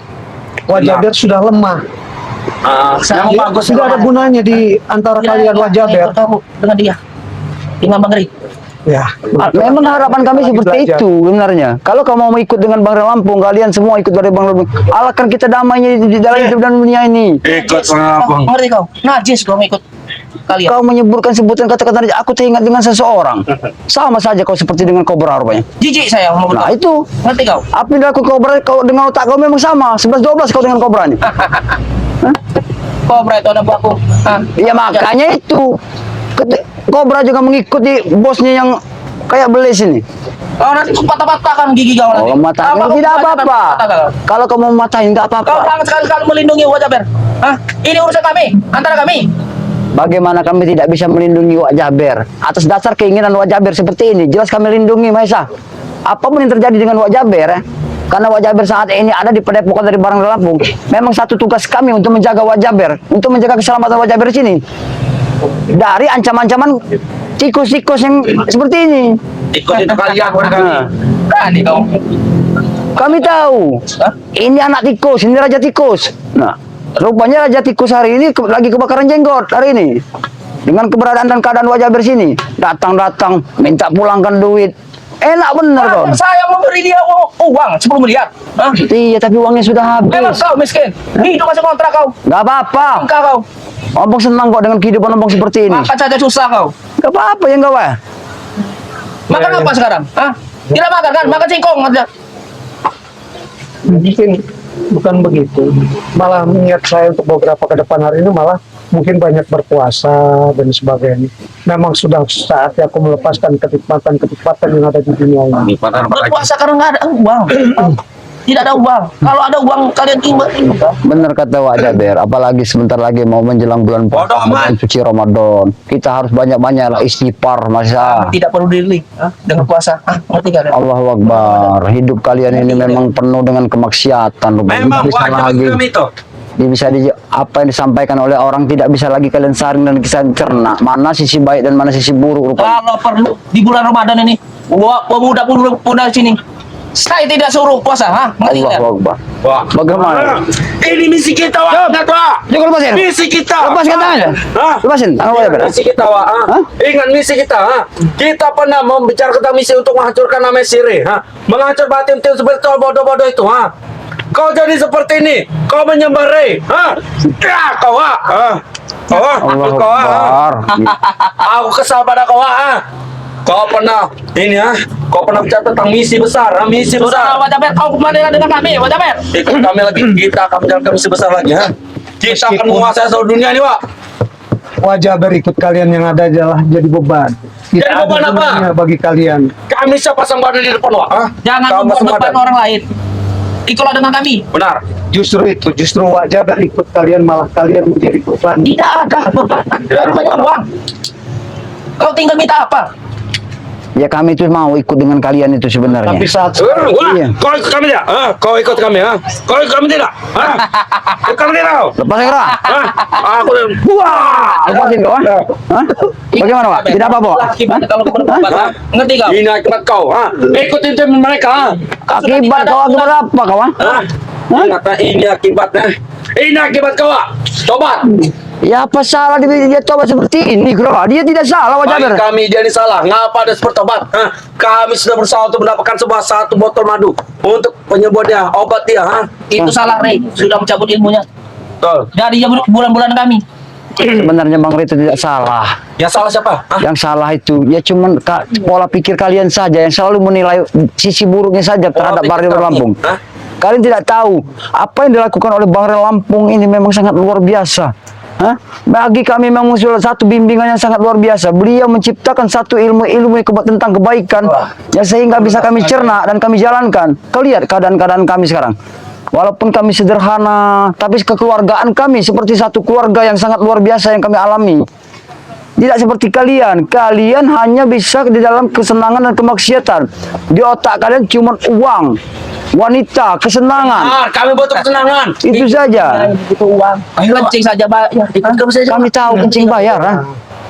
Speaker 2: Wajaber sudah lemah.
Speaker 3: Yang bagus
Speaker 2: Tidak ada gunanya di antara kalian Wajaber.
Speaker 4: Kamu dengan dia. Imam Bangri.
Speaker 2: Ya,
Speaker 1: Memang harapan kami
Speaker 2: Lagi
Speaker 1: seperti
Speaker 2: belajar.
Speaker 1: itu sebenarnya. Kalau kamu mau ikut dengan Bang Lampung, kalian semua ikut dari Bang Lampung. Alahkan kita damainya di dalam hidup dan dunia ini.
Speaker 3: Ikut sama
Speaker 4: Kau mengerti kau? Najis kau ngikut kalian.
Speaker 1: Kau menyebutkan sebutan kata-kata najis, aku teringat dengan seseorang. Sama saja kau seperti dengan kobra rupanya.
Speaker 4: Jijik saya ngomong
Speaker 1: Nah
Speaker 4: kau.
Speaker 1: itu,
Speaker 4: Ngerti kau?
Speaker 1: apa yang dilakukan kobra kau dengan otak kau memang sama. 11-12 kau dengan kobranya.
Speaker 4: Kobra itu ada buahku. Ah,
Speaker 1: Ya makanya itu. Kobra juga mengikuti bosnya yang kayak belis ini.
Speaker 4: Kau nanti ku patah-patahkan gigi kau nanti.
Speaker 1: Oh, matahin
Speaker 4: Apa kau
Speaker 1: tidak
Speaker 4: patahkan
Speaker 1: apa-apa.
Speaker 4: kau?
Speaker 1: Kalau kau mau matahin tidak
Speaker 4: Kau
Speaker 1: apa-apa.
Speaker 4: jangan sekali-kali melindungi Wajaber. Hah? Ini urusan kami, antara kami.
Speaker 1: Bagaimana kami tidak bisa melindungi Wajaber atas dasar keinginan Wajaber seperti ini? Jelas kami lindungi, Maesa. Apapun yang terjadi dengan Wajaber, karena Wajaber saat ini ada di padepokan dari Barang Lampung. Memang satu tugas kami untuk menjaga Wajaber, untuk menjaga keselamatan Wajaber di sini. Dari ancaman-ancaman tikus-tikus yang seperti ini.
Speaker 3: Ikut itu kalian kepada kami.
Speaker 1: Nah,
Speaker 4: Berani kau.
Speaker 1: kami tahu.
Speaker 4: Hah?
Speaker 1: Ini anak tikus, ini raja tikus. Nah, rupanya raja tikus hari ini lagi kebakaran jenggot hari ini. Dengan keberadaan dan keadaan Wajaber sini, datang-datang minta pulangkan duit. Enak bener kau.
Speaker 4: Saya memberi dia uang 10 miliar. Hah?
Speaker 1: Iya, tapi uangnya sudah
Speaker 4: Memang
Speaker 1: habis.
Speaker 4: kau miskin. Hidup masih kontrak kau.
Speaker 1: Gak apa-apa.
Speaker 4: Engkau kau.
Speaker 1: Ompong senang kok dengan kehidupan Ompong seperti ini.
Speaker 4: Makan saja susah kau.
Speaker 1: Gak apa-apa ya enggak, Wah.
Speaker 4: Makan
Speaker 2: Ya,
Speaker 4: apa
Speaker 2: ya.
Speaker 4: sekarang? Hah? Tidak makan kan? Makan singkong aja.
Speaker 2: mungkin bukan begitu. Malah niat saya untuk beberapa ke depan hari ini malah mungkin banyak berpuasa dan sebagainya. Memang sudah saatnya aku melepaskan kenikmatan-kenikmatan yang ada di dunia ini.
Speaker 4: Berpuasa karena nggak ada uang. Tidak ada uang. Kalau ada uang kalian imbang.
Speaker 1: Bener kata Wajaber, apalagi sebentar lagi mau menjelang bulan puasa,
Speaker 3: Bodoh amat.
Speaker 1: bulan suci Ramadan. Kita harus banyak-banyak lah istighfar, Masa.
Speaker 4: Tidak perlu diri dengan puasa. Ngerti kalian?
Speaker 1: Allahu Akbar. Hidup kalian ini memang penuh dengan kemaksiatan.
Speaker 3: Memang
Speaker 1: Bisa
Speaker 3: wajib
Speaker 1: lagi.
Speaker 3: kami itu.
Speaker 1: Ini bisa apa yang disampaikan oleh orang tidak bisa lagi kalian saring dan bisa cerna. Mana sisi baik dan mana sisi buruk rupanya.
Speaker 4: Kalau perlu di bulan Ramadan ini, pemuda-pemuda sini, saya tidak suruh puasa, ngerti kalian?
Speaker 1: Allahu Akbar.
Speaker 3: Wah,
Speaker 1: Bagaimana?
Speaker 3: Ini misi kita, Wak. Ingat, Wak.
Speaker 1: Jangan lepasin.
Speaker 3: Misi kita.
Speaker 1: Lepaskan tangannya.
Speaker 3: Hah?
Speaker 1: Lepasin. Tangan Wajaber.
Speaker 3: Misi kita, Wak.
Speaker 1: Hah?
Speaker 3: Ingat misi kita, Kita pernah membicarakan tentang misi untuk menghancurkan nama Sire, Menghancur batin tim seperti bodoh-bodoh itu, Kau jadi seperti ini. Kau menyembah Rey. Hah? Ya, kau
Speaker 1: Allahu
Speaker 3: Kau
Speaker 1: Akbar.
Speaker 3: Aku kesal pada kau Kau pernah ini Kau pernah bicara tentang misi besar, misi
Speaker 4: Sudah,
Speaker 3: besar.
Speaker 4: Wak Jaber, kau kemana dengan kami, Wak Jaber?
Speaker 3: Ikut kami lagi. Kita akan menjalankan misi besar lagi, Kita akan menguasai seluruh dunia ini, Wak.
Speaker 2: Wajah berikut kalian yang ada adalah jadi beban. Tidak
Speaker 3: Jadi
Speaker 2: ada
Speaker 3: beban apa?
Speaker 2: gunanya bagi kalian.
Speaker 3: Kami siapa pasang badan di depan, Wak?
Speaker 4: Jangan
Speaker 3: Kau
Speaker 4: membuat
Speaker 3: pasang
Speaker 4: depan
Speaker 3: badan.
Speaker 4: orang lain. Ikutlah dengan kami.
Speaker 3: Benar.
Speaker 2: Justru wajah berikut kalian malah kalian menjadi beban.
Speaker 4: Tidak ada beban. Tidak ada banyak uang. Kau tinggal minta apa?
Speaker 1: Ya kami itu mau ikut dengan kalian itu sebenarnya.
Speaker 2: Tapi saat
Speaker 3: Wah,
Speaker 1: Iya.
Speaker 3: kau ikut kami tidak? Kau ikut kami, Kau ikut kami tidak? Ikut kami tidak?
Speaker 1: Lepas kira.
Speaker 3: Aku
Speaker 1: Wah, lepasin kau. Hah? Bagaimana, Pak? Tidak apa-apa, Pak?
Speaker 4: Akibatnya kalau kau berdebat,
Speaker 3: Hah?
Speaker 4: ngerti kau?
Speaker 3: Ini akibat kau, ikutin tim mereka,
Speaker 1: Akibat kau akibat apa kau?
Speaker 3: Ingat, ini akibatnya. Ini akibat kau, Coba.
Speaker 1: Ya apa salah dia coba seperti ini, bro? Dia tidak salah, Wak Jaber.
Speaker 3: Bagi kami dia ini salah. Ngapa dia bertobat? Kami sudah berusaha untuk mendapatkan satu botol madu untuk penyembuh dia, obat dia,
Speaker 4: Itu salah Rey, sudah mencabut ilmunya.
Speaker 3: Betul.
Speaker 4: Dari bulan-bulan kami.
Speaker 1: Sebenarnya Bang Ray itu tidak salah.
Speaker 3: Yang salah siapa?
Speaker 1: Yang salah itu ya cuman pola pikir kalian saja yang selalu menilai sisi buruknya saja terhadap
Speaker 3: pikir
Speaker 1: Bang Ray
Speaker 3: kami.
Speaker 1: Lampung.
Speaker 3: Hah?
Speaker 1: Kalian tidak tahu apa yang dilakukan oleh Bang Ray Lampung ini memang sangat luar biasa. Bagi kami memang satu bimbingan yang sangat luar biasa. Beliau menciptakan satu ilmu tentang kebaikan ya sehingga bisa kami cerna dan kami jalankan. Kau lihat keadaan kami sekarang. Walaupun kami sederhana, tapi kekeluargaan kami seperti satu keluarga yang sangat luar biasa yang kami alami. Tidak seperti kalian. Kalian hanya bisa di dalam kesenangan dan kemaksiatan. Di otak kalian cuma uang, wanita, kesenangan.
Speaker 3: Kami butuh kesenangan.
Speaker 1: Itu saja.
Speaker 4: Butuh uang. Kencing saja bayar.
Speaker 1: Kami tahu kencing bayar.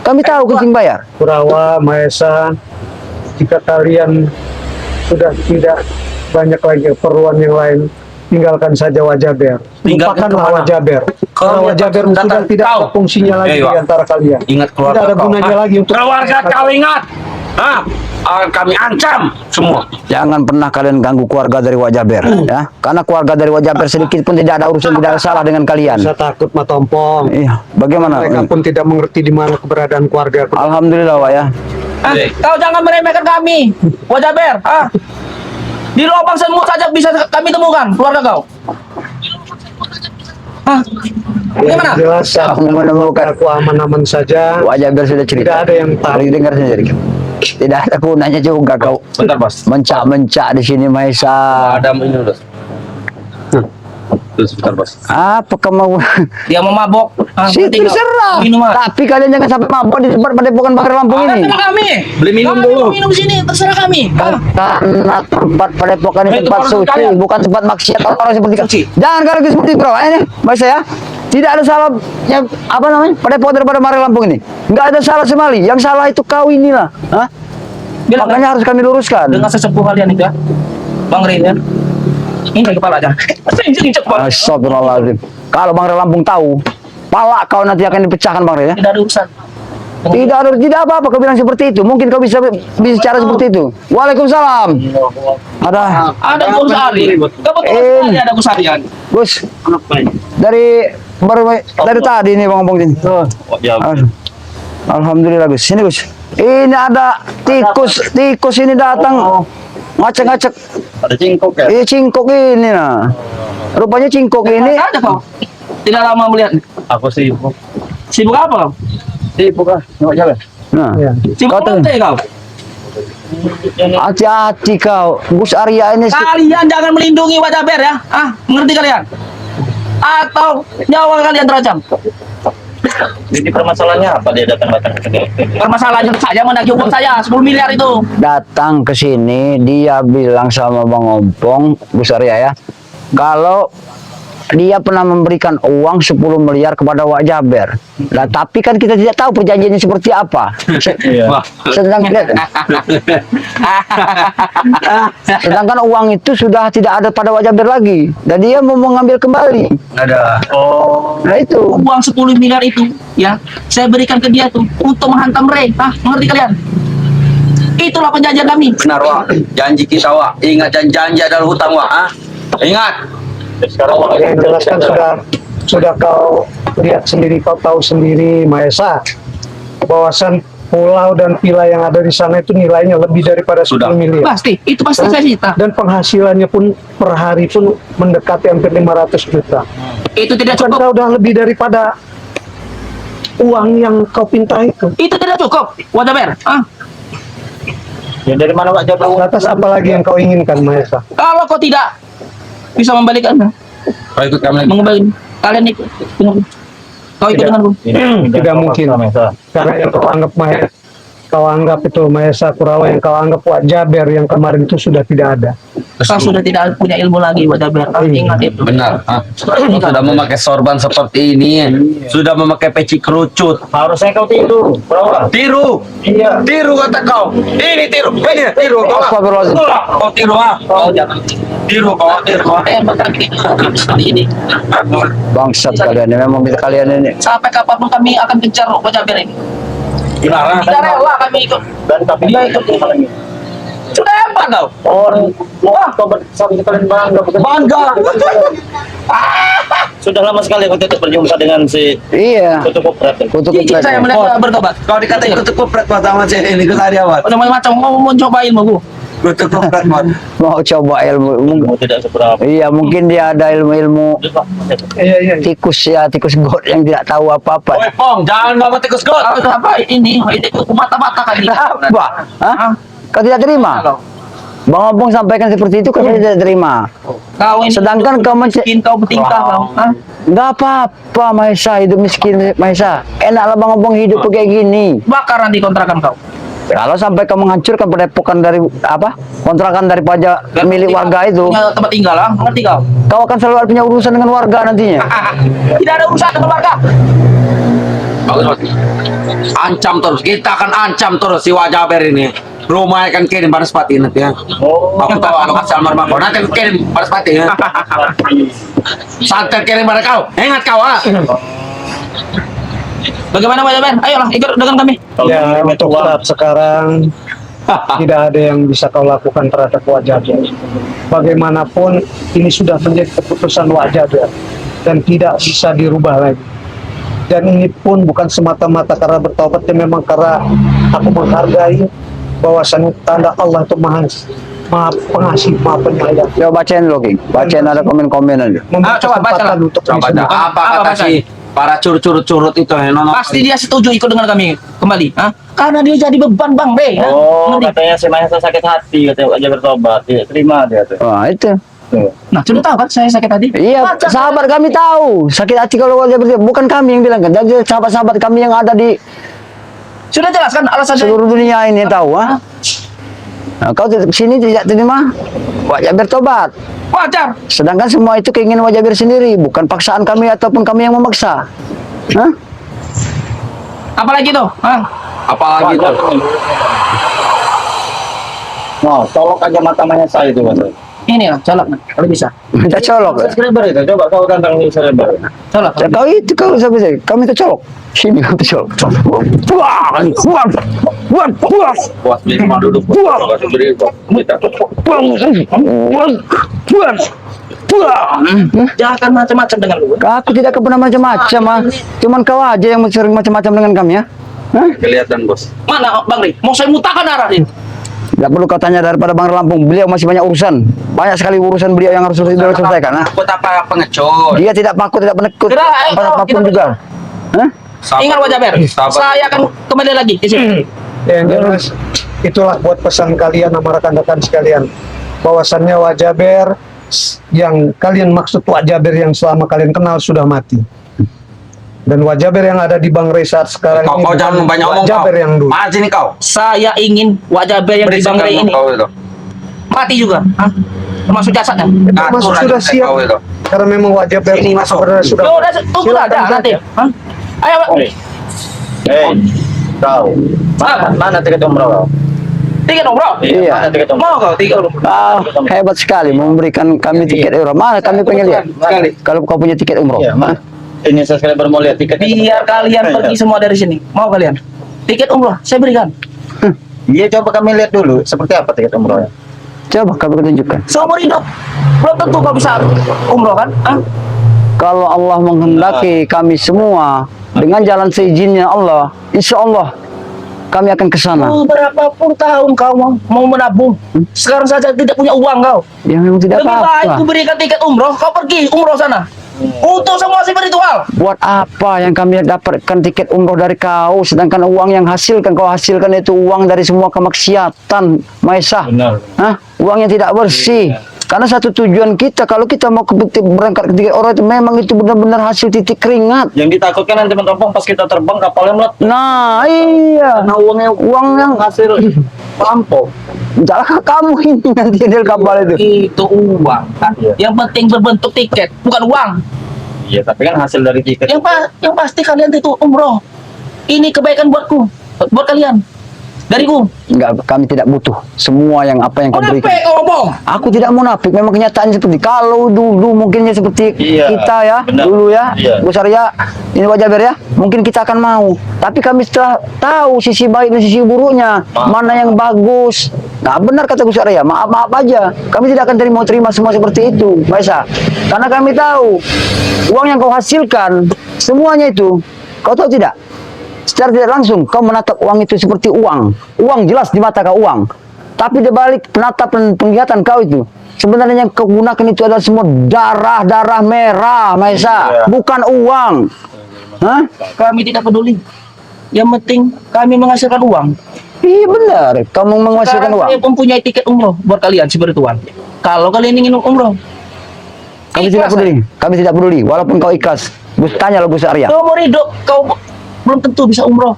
Speaker 1: Kami tahu kencing bayar.
Speaker 2: Kurawa, Maesa, jika kalian sudah tidak banyak lagi keperluan yang lain, tinggalkan saja wajah ber.
Speaker 3: Tinggalkan
Speaker 2: Lupakanlah
Speaker 3: kemana?
Speaker 2: wajah ber.
Speaker 3: Kau
Speaker 2: Karena wajah ber
Speaker 3: datang
Speaker 2: sudah tidak
Speaker 3: kau.
Speaker 2: ada fungsinya lagi
Speaker 3: Iya.
Speaker 2: di antara kalian.
Speaker 3: Ingat keluarga
Speaker 2: Tidak ada
Speaker 3: kau.
Speaker 2: gunanya lagi untuk
Speaker 3: keluarga kau ingat. Akan kami ancam semua.
Speaker 1: Jangan pernah kalian ganggu keluarga dari wajah ber. Ya. Karena keluarga dari wajah ber sedikit pun tidak ada urusan, tidak ada salah dengan kalian.
Speaker 2: Saya takut Matompong.
Speaker 1: Iya. Bagaimana?
Speaker 2: Mereka pun tidak mengerti di mana keberadaan keluarga.
Speaker 1: Alhamdulillah, Pak ya.
Speaker 4: Kau jangan meremehkan kami, Wak Jaber. Di lubang semut saja bisa kami temukan keluarga kau. Bagaimana?
Speaker 2: Jelas
Speaker 1: Aku menemukan
Speaker 2: aku aman-aman saja.
Speaker 1: wajah ber sudah cerita.
Speaker 2: Tidak ada yang tahu.
Speaker 1: Lagi dengar saja sedikit. Tidak ada gunanya juga kau
Speaker 3: Bentar, Bos.
Speaker 1: mencak-mencak di sini, Maisa.
Speaker 3: Ada ini udah. Sebentar, Bos.
Speaker 1: Apa kau mau?
Speaker 4: Dia mau mabok.
Speaker 1: Sih
Speaker 4: ngerti kau?
Speaker 1: terserah.
Speaker 4: Minum
Speaker 1: Tapi kalian jangan sampai mabuk di tempat padepokan Bang Ray Lampung ini.
Speaker 4: Terserah kami.
Speaker 3: Beli minum
Speaker 4: Kami
Speaker 3: dulu.
Speaker 4: Minum sini, terserah kami.
Speaker 1: Karena tempat padepokan ini
Speaker 3: Itu
Speaker 1: tempat
Speaker 3: urusan
Speaker 1: suci,
Speaker 3: kalian.
Speaker 1: bukan tempat maksiat orang seperti kau.
Speaker 4: Suci.
Speaker 1: Jangan kalian seperti bro, ini, Mas ya. Tidak ada salah yang apa namanya padepokan daripada Bang Ray Lampung ini. Enggak ada salah sekali. Yang salah itu kau inilah.
Speaker 4: Bilang
Speaker 1: Makanya harus kami luruskan.
Speaker 4: dengan sesepuh kalian itu ya, Bang Rin ya. Ini kepala aja. Injek Bang.
Speaker 1: Astagfirullahaladzim. Kalau Bang Ray Lampung tahu, pala kau nanti akan dipecahkan Bang Ray ya.
Speaker 4: Tidak ada urusan.
Speaker 1: Tidak apa-apa kau bilang seperti itu. Mungkin kau bisa bicara seperti itu. Waalaikumsalam. Ada
Speaker 4: Ada Gus Ari. Kebetulan sekali ada Gus Arian.
Speaker 1: Gus dari tadi nih Bang Bang ini. Aduh. Alhamdulillah Gus. Sini Gus. Ini ada tikus ini datang ngacak-ngacak.
Speaker 3: Ada cingkok ya?
Speaker 1: Cingkok ini nah. Rupanya cingkok ini
Speaker 4: Ada kau. Tidak lama melihat.
Speaker 3: Aku sibuk.
Speaker 4: Sibuk apa kau?
Speaker 3: Sibuk nggak jalan.
Speaker 1: nah.
Speaker 2: Ya.
Speaker 4: Sibuk
Speaker 1: Kau tahu.
Speaker 4: lonte kau.
Speaker 1: Hati-hati kau. Gus Arya ini
Speaker 4: Kalian jangan melindungi Wak Jaber ya. Mengerti kalian? Atau nyawa kalian terancam.
Speaker 3: Jadi permasalahannya apa dia datang-datang ke sini?
Speaker 4: Permasalahannya saya menagih uang saya 10 miliar itu.
Speaker 1: datang ke sini, dia bilang sama Bang Ompong, Gus Arya ya, kalau dia pernah memberikan uang 10 miliar kepada Wak Jaber. Nah, tapi kan kita tidak tahu perjanjiannya seperti apa.
Speaker 3: Wah.
Speaker 1: Sedangkan uang itu sudah tidak ada pada Wak Jaber lagi. Dan dia mau mengambil kembali.
Speaker 3: Ada. Oh.
Speaker 1: Nah itu.
Speaker 4: Uang 10 miliar itu ya, saya berikan ke dia tuh untuk menghantam Rey. Mengerti kalian? Itulah perjanjian kami.
Speaker 3: Benar, Wak. Janji kita, Wak. Ingat, janji adalah hutang, Wak. Ingat.
Speaker 2: Sekarang yang jelas kan sudah kau lihat sendiri, kau tahu sendiri Maesa, bahwasan pulau dan villa yang ada di sana itu nilainya lebih daripada 10 miliar.
Speaker 4: Pasti, itu pasti saya cerita.
Speaker 2: Dan penghasilannya pun per hari pun mendekati hampir 500 juta.
Speaker 4: Itu tidak
Speaker 2: Bukan
Speaker 4: cukup.
Speaker 2: kau udah lebih daripada uang yang kau pinta itu.
Speaker 4: Itu tidak cukup. Wajaber.
Speaker 5: Ya dari mana Pak Jabar?
Speaker 2: Atas apa lagi yang kau inginkan Maesa?
Speaker 4: Kalau kau tidak bisa membalikan,
Speaker 3: Kau ikut kami lagi.
Speaker 4: mengembalikan, kalian ikut denganku. Kau ikut denganku.
Speaker 2: Tidak mungkin. Karena yang kau anggap itu Maesa Kurawa, yang kau anggap Wak Jaber yang kemarin itu sudah tidak ada.
Speaker 4: Kau sudah tidak punya ilmu lagi, Wajaber. Ingat itu.
Speaker 3: Benar. Sudah memakai sorban seperti ini, sudah memakai peci kerucut.
Speaker 5: Harusnya kau tidur, bro.
Speaker 3: Tiru,
Speaker 5: Iya.
Speaker 3: tiru kata kau. Ini tiru, ini tiru kau.
Speaker 1: Astagfirullahaladzim.
Speaker 3: Kau tiru Kau jangan tiru kau, tiru
Speaker 4: Seperti ini.
Speaker 1: Bangsat kalian ini, memang kalian ini.
Speaker 4: Sampai kapanpun kami akan kejar Wajaber ini.
Speaker 3: Dilarang.
Speaker 4: Tidak rela kami ikut.
Speaker 5: Dan kami ikut lagi.
Speaker 4: Sudah apa kau?
Speaker 5: Orang kau bersama kalian bangga, bukan?
Speaker 3: Bangga.
Speaker 5: Sudah lama sekali aku tidak berjumpa dengan si
Speaker 1: Iya.
Speaker 5: Kutu Kopret.
Speaker 1: Kutu
Speaker 4: Jadi saya
Speaker 1: kupret.
Speaker 4: melihat bertobat.
Speaker 3: Kau dikatain kutu kupret sama cewek ini, kesari amat.
Speaker 4: Udah macam mau coba ilmu.
Speaker 3: Kutu kupret mat.
Speaker 1: Mau coba ilmu.
Speaker 5: Mau tidak seberapa.
Speaker 1: Iya, mungkin dia ada ilmu-ilmu
Speaker 2: Iya.
Speaker 1: tikus ya, tikus got yang tidak tahu apa-apa.
Speaker 3: Woi Pong, jangan bawa tikus got.
Speaker 4: Itu apa ini? Itu mata-mata kan ini.
Speaker 1: Apa? Hah? Kau tidak terima?
Speaker 4: Kalau
Speaker 1: Bang Opung sampaikan seperti itu, kau tidak terima.
Speaker 4: kau ini
Speaker 1: Sedangkan kau
Speaker 4: miskin, kau bertingkah kau. Hah?
Speaker 1: nggak apa-apa, Maesa, hidup miskin, Maesa. Enaklah Bang Opung hidup kayak gini.
Speaker 4: Bakar nanti kontrakan kau.
Speaker 1: Kalau sampai kau menghancurkan padepokan dari apa? Kontrakan dari pajak milik warga itu,
Speaker 4: Punya tempat tinggal lah, ngerti kau?
Speaker 1: kau akan selalu punya urusan dengan warga nantinya.
Speaker 4: Tidak ada urusan dengan warga.
Speaker 3: Ancam terus, kita akan ancam terus si Wajaber ini. Rumahnya akan kirim Banaspati nanti ya. Aku tahu lokasi almarhum kau. Nanti aku kirim Banaspati ya. Santet kirim pada kau. Ingat kau
Speaker 4: Bagaimana Wajaber? Ayolah ikut dengan kami.
Speaker 2: Ya, untuk saat sekarang tidak ada yang bisa kau lakukan terhadap Wak Jaber. Bagaimanapun ini sudah menjadi keputusan Wak Jaber dan tidak bisa dirubah lagi. Dan ini pun bukan semata-mata karena bertobat, ya memang karena aku menghargai bahwasannya tanda Allah itu maha pengasih, maha penyayang.
Speaker 1: Coba bacain dulu, King. Bacain ada komen-komen aja.
Speaker 2: Memberi
Speaker 4: coba baca
Speaker 2: kesempatan
Speaker 4: lah.
Speaker 2: untuk
Speaker 3: Coba
Speaker 2: disembuhkan.
Speaker 3: apa
Speaker 4: Apa
Speaker 3: kata
Speaker 4: bahasa?
Speaker 3: si para curut-curut itu Henono?
Speaker 4: Pasti dia setuju ikut dengan kami kembali. Hah? Karena dia jadi beban Bang Be. Hah?
Speaker 5: Oh,
Speaker 4: Ngerti?
Speaker 5: katanya si Mahesa sakit hati, katanya aja bertobat. Tidak terima dia tuh.
Speaker 1: Wah, itu.
Speaker 5: Tuh.
Speaker 4: Nah, sudah tahu kan saya sakit hati?
Speaker 1: Iya,
Speaker 4: Baca.
Speaker 1: sahabat kami tahu. Sakit hati kalau Wak Jaber, bukan kami yang bilang kan. Dan sahabat-sahabat kami yang ada di
Speaker 4: Sudah jelas kan alasan saya?
Speaker 1: seluruh dunia ini tahu, ah. Nah, kau sini tidak terima Wak Jaber tobat.
Speaker 4: Wajar.
Speaker 1: Sedangkan semua itu keinginan Wak Jaber sendiri, bukan paksaan kami ataupun kami yang memaksa. Hah?
Speaker 4: Apalagi tuh? Hah?
Speaker 3: Apalagi tuh?
Speaker 5: Mau, colok aja mata Mahesa itu, Mas.
Speaker 4: Ini lah, colok nah, kalau bisa.
Speaker 1: Kita colok.
Speaker 5: Subscriber itu, coba kau tantang subscriber.
Speaker 4: Colok.
Speaker 1: Ya, kau itu kau bisa, kami itu colok. Sini kau itu colok. Wah, wah, wah, wah.
Speaker 3: Buat beli rumah duduk.
Speaker 1: Buang.
Speaker 3: Kita.
Speaker 4: Jangan macam-macam dengan lu.
Speaker 1: Aku tidak pernah macam-macam, ah. Cuman kau aja yang sering macam-macam dengan kami, ya. Hah?
Speaker 3: Kelihatan bos.
Speaker 4: Mana Bang Ri? Mau saya mutakan arah ini.
Speaker 1: Tidak perlu kau tanya daripada Bang Lampung. Beliau masih banyak urusan. Banyak sekali urusan beliau yang harus diselesaikan. Nah.
Speaker 3: Takut apa pengecut?
Speaker 1: Dia tidak takut, tidak penekut.
Speaker 4: Tidak,
Speaker 1: Apapun
Speaker 4: kita-
Speaker 1: juga. Hah?
Speaker 4: Ingat Wajaber,
Speaker 3: Sabar.
Speaker 4: saya akan kembali lagi ke sini.
Speaker 2: Yang jelas itulah buat pesan kalian sama rekan-rekan sekalian, bahwasannya Wak Jaber yang kalian maksud Wak Jaber yang selama kalian kenal sudah mati, dan Wak Jaber yang ada di Bang Rey saat sekarang
Speaker 3: Kau
Speaker 2: ini
Speaker 3: jangan
Speaker 2: bukan
Speaker 3: banyak
Speaker 2: Wak
Speaker 3: omong kau.
Speaker 2: Jaber yang dulu.
Speaker 3: Mana sini kau?
Speaker 4: Saya ingin Wajaber yang di Bang Ri ini
Speaker 3: Kau itu.
Speaker 4: mati juga. Hah? Termasuk jasadnya.
Speaker 2: Itu
Speaker 3: Ngatur
Speaker 2: masuk
Speaker 3: aja
Speaker 2: sudah
Speaker 3: kayak
Speaker 2: siap
Speaker 3: kau itu.
Speaker 2: karena memang Wak Jaber
Speaker 3: Sini masuk.
Speaker 2: sebenarnya sudah.
Speaker 4: Ya udah, tunggu
Speaker 2: Silakan
Speaker 4: aja nanti.
Speaker 2: saja.
Speaker 4: Hah? Ayo, Pak.
Speaker 5: Kau. Mana tiket umroh?
Speaker 4: Tiket umroh.
Speaker 1: Iya.
Speaker 5: Mana tiket umroh?
Speaker 4: Mau kau tiket umroh?
Speaker 1: Hebat sekali memberikan kami tiket umroh. Mana kami pengen lihat?
Speaker 3: Sekali.
Speaker 1: Kalau kau punya tiket umroh.
Speaker 5: Iya, mana? Ini subscriber mau lihat tiket.
Speaker 4: Biar kalian pergi semua dari sini. Mau kalian? Tiket umroh saya berikan.
Speaker 5: Iya, coba kami lihat dulu seperti apa tiket umrohnya.
Speaker 1: Coba kami tunjukkan.
Speaker 4: Seumur hidup belum tentu kau bisa umroh kan? Hah?
Speaker 1: Kalau Allah menghendaki kami semua dengan jalan seizinnya Allah, insya Allah kami akan ke sana.
Speaker 4: Berapapun tahun kau mau menabung, sekarang saja tidak punya uang kau.
Speaker 1: Ya memang tidak
Speaker 4: Lebih baik
Speaker 1: apa-apa.
Speaker 4: ku berikan tiket umroh, kau pergi umroh sana. Untuk semua spiritual.
Speaker 1: Buat apa yang kami dapatkan tiket umroh dari kau, sedangkan uang yang kau hasilkan itu uang dari semua kemaksiatan, Maisa.
Speaker 5: Benar.
Speaker 1: Hah? Uang yang tidak bersih. Karena satu tujuan kita, kalau kita mau berangkat ke tiket orang itu memang itu benar-benar hasil titik keringat.
Speaker 5: Yang ditakutkan nanti teman-teman pas kita terbang kapalnya meletus.
Speaker 1: Nah, iya.
Speaker 5: Nah uang yang hasil perampok.
Speaker 1: Jangan kamu ini nanti dari kapal itu.
Speaker 4: Itu uang kan? Yang penting berbentuk tiket, bukan uang.
Speaker 5: Iya, tapi kan hasil dari tiket.
Speaker 4: Yang pasti kalian itu umroh. Ini kebaikan buatku, buat kalian. Dariku.
Speaker 1: Enggak, kami tidak butuh semua yang apa yang kau
Speaker 4: Kenapa
Speaker 1: berikan.
Speaker 4: kau ngomong?
Speaker 1: Aku tidak munafik, memang kenyataannya seperti kalau dulu mungkinnya seperti
Speaker 5: Iya,
Speaker 1: kita ya,
Speaker 5: benar.
Speaker 1: dulu ya,
Speaker 5: Iya.
Speaker 1: Gus Arya, ini Wak Jaber ya, mungkin kita akan mau. Tapi kami setelah tahu sisi baik dan sisi buruknya, mana yang bagus. Nah benar kata Gus Arya, maaf aja, kami tidak akan terima semua seperti itu, Maisa. Karena kami tahu uang yang kau hasilkan semuanya itu, kau tahu tidak? Secara tidak langsung kau menatap uang itu seperti uang jelas di mata kau uang, tapi di balik penatapan penglihatan kau itu sebenarnya yang kau gunakan itu adalah semua darah merah, Maisa, bukan uang. Hah?
Speaker 4: Kami tidak peduli. Yang penting kami menghasilkan uang.
Speaker 1: Iya benar, kamu menghasilkan
Speaker 4: Sekarang
Speaker 1: uang.
Speaker 4: saya mempunyai tiket umroh buat kalian spiritual. Kalau kalian ingin umroh,
Speaker 1: Kami tidak
Speaker 4: ikhlas,
Speaker 1: peduli, kami tidak peduli, walaupun kau ikhlas. Gus tanya lo Gus Arya.
Speaker 4: seumur hidup kau belum tentu bisa umroh.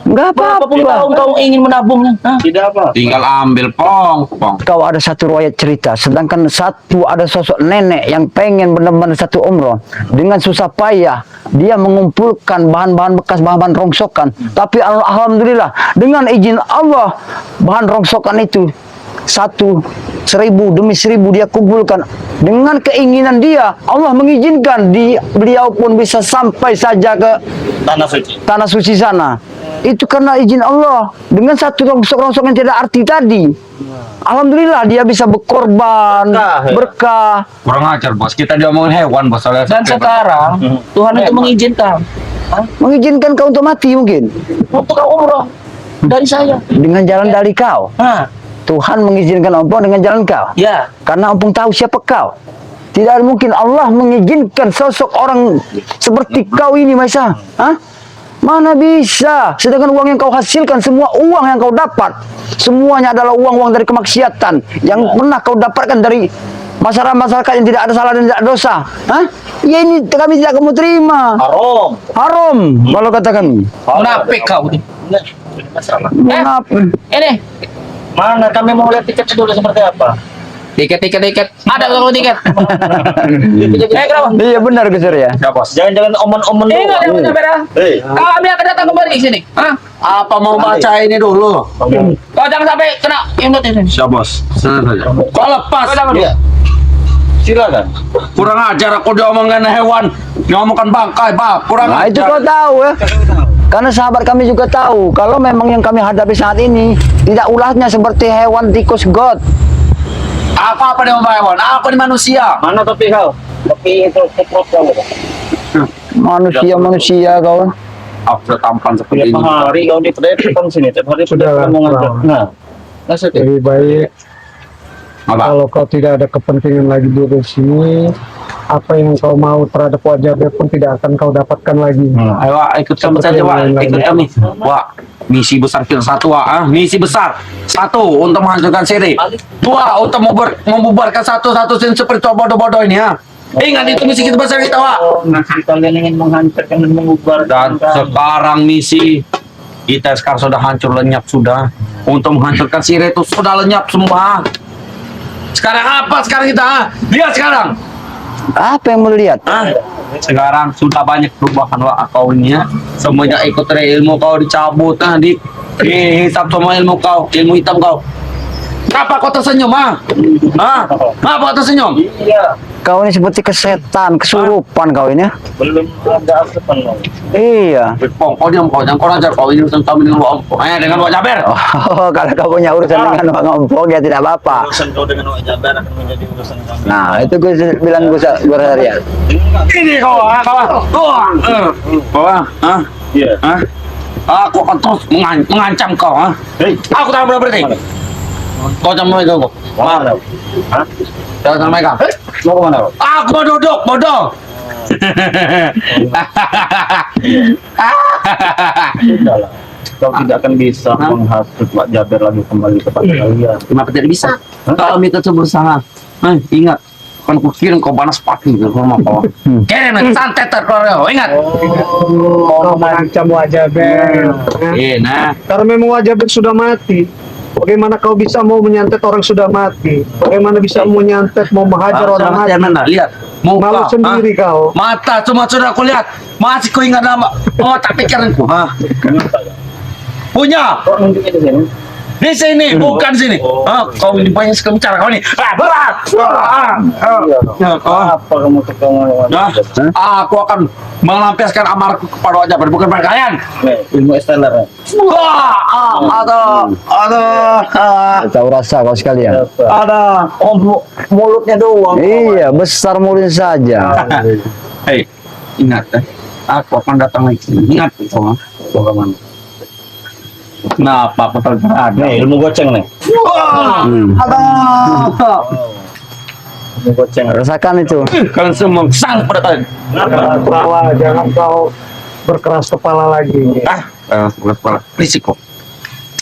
Speaker 1: Enggak
Speaker 4: Berapapun tahun
Speaker 1: apa-apa.
Speaker 4: kau ingin menabungnya. Hah?
Speaker 5: Tidak apa.
Speaker 3: Tinggal ambil pong.
Speaker 1: Kau ada satu riwayat cerita, sedangkan satu ada sosok nenek yang pengen benar-benar satu umroh dengan susah payah dia mengumpulkan bahan-bahan bekas, bahan-bahan rongsokan. Tapi alhamdulillah dengan izin Allah bahan rongsokan itu 1.000 demi 1.000 dia kumpulkan dengan keinginan dia. Allah mengizinkan beliau pun bisa sampai saja ke tanah suci sana. Itu karena izin Allah. Dengan satu rongsok-rongsok yang tidak arti tadi, alhamdulillah dia bisa berkorban, berkah.
Speaker 3: Kurang ajar bos, kita diomongin hewan bos.
Speaker 4: Dan sekarang Tuhan itu mengizinkan. Hah?
Speaker 1: Mengizinkan kau untuk mati mungkin
Speaker 4: Untuk kau umroh dari saya.
Speaker 1: dengan jalan dari kau.
Speaker 4: Hah?
Speaker 1: Tuhan mengizinkan ompong dengan jalan kau.
Speaker 4: Ya.
Speaker 1: Karena ompong tahu siapa kau. Tidak mungkin Allah mengizinkan sosok orang seperti kau ini, Maisa. Hah? Mana bisa? Sedangkan uang yang kau hasilkan, semua uang yang kau dapat, semuanya adalah uang-uang dari kemaksiatan yang pernah kau dapatkan dari masyarakat yang tidak ada salah dan tidak dosa. Hah? Ya ini kami tidak kamu terima. Haram, kalau kata kami.
Speaker 4: Munafik kau ini.
Speaker 5: Masalah.
Speaker 1: Munafik.
Speaker 4: Ini
Speaker 5: Mana kami mau lihat tiketnya dulu seperti apa?
Speaker 4: tiket. Ada kalau tiket. Kenapa?
Speaker 1: Iya benar Gus ya.
Speaker 3: Ya bos.
Speaker 5: Jangan-jangan omen-omen dulu.
Speaker 4: Ingat yang benar.
Speaker 5: Hei.
Speaker 4: Kami akan datang kembali ke sini. Hah?
Speaker 3: Apa mau baca ini dulu?
Speaker 4: Kau jangan sampai kena imut ini.
Speaker 3: Siap bos. Sana saja. Kau lepas.
Speaker 5: Iya. Silakan.
Speaker 3: Kurang ajar aku diomongin hewan, diomongkan bangkai, Pak. Kurang
Speaker 1: Nah itu kau
Speaker 3: ajar.
Speaker 1: tahu ya. Karena sahabat kami juga tahu kalau memang yang kami hadapi saat ini tidak ulahnya seperti hewan tikus got.
Speaker 3: Apa dia ngomong hewan? Aku ini manusia.
Speaker 5: Mana topi kau? Topi itu keprot kau.
Speaker 1: Manusia kawan.
Speaker 3: Aku sudah tampan seperti
Speaker 5: Tiap
Speaker 3: ini.
Speaker 5: hari kau di depan sini, tiap hari sudah
Speaker 2: Sudahlah,
Speaker 5: kamu ngajak.
Speaker 2: kurang.
Speaker 5: Nah, maksudnya
Speaker 2: Lebih baik
Speaker 3: Apa?
Speaker 2: kalau kau tidak ada kepentingan lagi di sini, apa yang kau mau terhadap wajah dia pun tidak akan kau dapatkan lagi.
Speaker 3: Ayo Wak, ikut kami
Speaker 2: Seperti
Speaker 3: saja
Speaker 2: yang
Speaker 3: Wak,
Speaker 2: lain-lain.
Speaker 3: ikut kami. Wak, misi besar kita satu Wak, misi besar. Satu untuk menghancurkan Siri. Dua untuk membubarkan satu-satu sin seperti bodoh-bodoh ini ya. Ingat itu misi kita besar kita Wak.
Speaker 5: nanti kalian ingin menghancurkan dan mengubarkan.
Speaker 3: Dan sekarang misi kita sekarang sudah hancur lenyap sudah. Untuk menghancurkan Siri itu sudah lenyap semua. Sekarang apa sekarang kita? Lihat sekarang.
Speaker 1: Apa yang mau lihat?
Speaker 3: Sekarang sudah banyak perubahan Wak kau ini ya. Semuanya ikut ilmu kau dicabut dihisap semua ilmu kau, ilmu hitam kau. Kenapa kau tersenyum Kenapa kau tersenyum?
Speaker 5: Iya.
Speaker 1: Kau ini seperti kesetan, kesurupan kau ini.
Speaker 5: Belum ada asupan loh.
Speaker 1: Iya.
Speaker 3: Pong, kau diam kau, jangan kau ajar kau ini urusan kami dengan Wak Ompong. Dengan Wak Jaber.
Speaker 1: Oh, kalau kau punya urusan dengan Bang Ompong ya tidak apa-apa.
Speaker 5: Urusan kau dengan Wak Jaber akan menjadi urusan kami.
Speaker 1: Nah, itu gue bilang gue seharian.
Speaker 3: Ini kau, kau,
Speaker 5: Iya.
Speaker 3: Aku akan terus mengancam kau,
Speaker 5: Hei,
Speaker 3: Aku tak boleh berhenti. Kau jangan mulai kau.
Speaker 5: mau kemana? Hah?
Speaker 3: Jangan sama mereka.
Speaker 5: Mau kemana kau?
Speaker 3: Aku mau duduk, bodoh.
Speaker 5: Sudahlah. Kau tidak akan bisa menghasut Wak Jaber lagi kembali kepada kalian.
Speaker 3: Kenapa tidak bisa? Kami tetap berusaha. Ingat, kan kukirim kau panas pagi ke rumah kau. Kirim santet terkeluar kau, ingat.
Speaker 2: Kau mengancam Wak Jaber.
Speaker 3: Nah,
Speaker 2: Karena memang Wak Jaber sudah mati. Bagaimana kau bisa mau menyantet orang sudah mati? Bagaimana bisa mau nyantet, mau menghajar orang mati?
Speaker 3: jangan lihat. Muka,
Speaker 2: Malu sendiri kau.
Speaker 3: Mata cuma sudah aku lihat. Masih kau ingat nama. Oh, tak pikiranku. Punya.
Speaker 5: Kok nunjuknya di sini?
Speaker 3: Di sini, bukan sini. Kau ini banyak sekali bicara kau ini. Berat.
Speaker 5: Iya. Apa kamu ketemu?
Speaker 3: Aku akan melampiaskan amarku kepada Wak Jaber, bukan pada kalian.
Speaker 5: Ilmu esteller.
Speaker 1: Tahu rasa kau sekalian.
Speaker 3: Ada. Mulutnya doang.
Speaker 1: Iya, besar mulutnya saja.
Speaker 3: Hei, ingat aku akan datang lagi. Ingat itu,
Speaker 5: Bagaimana?
Speaker 3: Kenapa aku terus ada?
Speaker 5: Nih, ilmu goceng nih. Ilmu goceng.
Speaker 1: Rasakan itu.
Speaker 3: Kalian semua sang pada kalian.
Speaker 2: Kepala, jangan kau berkeras kepala lagi.
Speaker 3: Kepala. Risiko.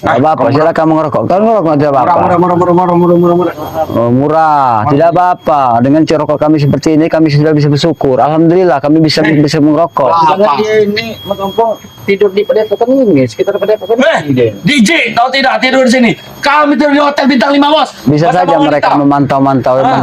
Speaker 1: Gak apa-apa, silakan mengerokok. Kalau ngerokok tidak apa-apa.
Speaker 3: Murah.
Speaker 1: Oh, murah, tidak apa-apa. Dengan rokok kami seperti ini, kami sudah bisa bersyukur. Alhamdulillah, kami bisa merokok.
Speaker 3: Apa?
Speaker 5: Dia ini mengkampung tidur di Padepokan ini, sekitar Padepokan ini.
Speaker 3: DJ, tahu tidak tidur di sini? Kami tidur di hotel bintang 5 bos.
Speaker 1: Bisa
Speaker 3: Bersama
Speaker 1: saja
Speaker 3: wanita.
Speaker 1: mereka memantau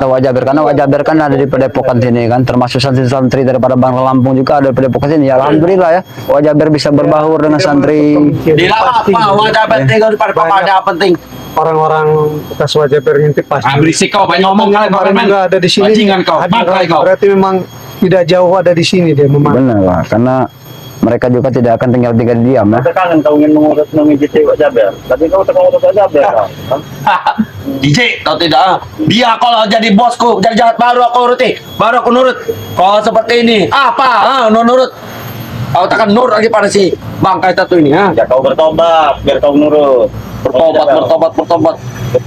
Speaker 1: Wak Jaber, karena Wak Jaber kan ada di Padepokan sini kan, termasuk santri-santri daripada Bang Lampung juga ada di Padepokan sini. Ya, alhamdulillah ya, Wak Jaber bisa berbaur dengan santri.
Speaker 3: Tidak apa, Wak Jaber tinggal di Padepokan, ada penting.
Speaker 2: Orang-orang bekas Wak Jaber ngintip pasti.
Speaker 3: Berisik kau, banyak ngomong kalian.
Speaker 2: Kemarin juga ada di sini.
Speaker 3: Bajingan kau, bangkai kau.
Speaker 2: Berarti memang tidak jauh ada di sini dia memang.
Speaker 1: Benar lah, karena mereka juga tidak akan tinggal diam ya.
Speaker 5: Masa kangen kau ingin mengurus memijiti Wak Jaber, tapi kau tak mengurus Wak Jaber.
Speaker 3: DJ, tahu tidak? Dia kalau jadi bosku, jadi jahat baru aku uruti, baru aku nurut. Kalau seperti ini, apa? Nurut. Kau takkan nurut lagi pada si bangkai satu ini,
Speaker 5: Ya kau bertobat, biar kau nurut.
Speaker 3: Bertobat.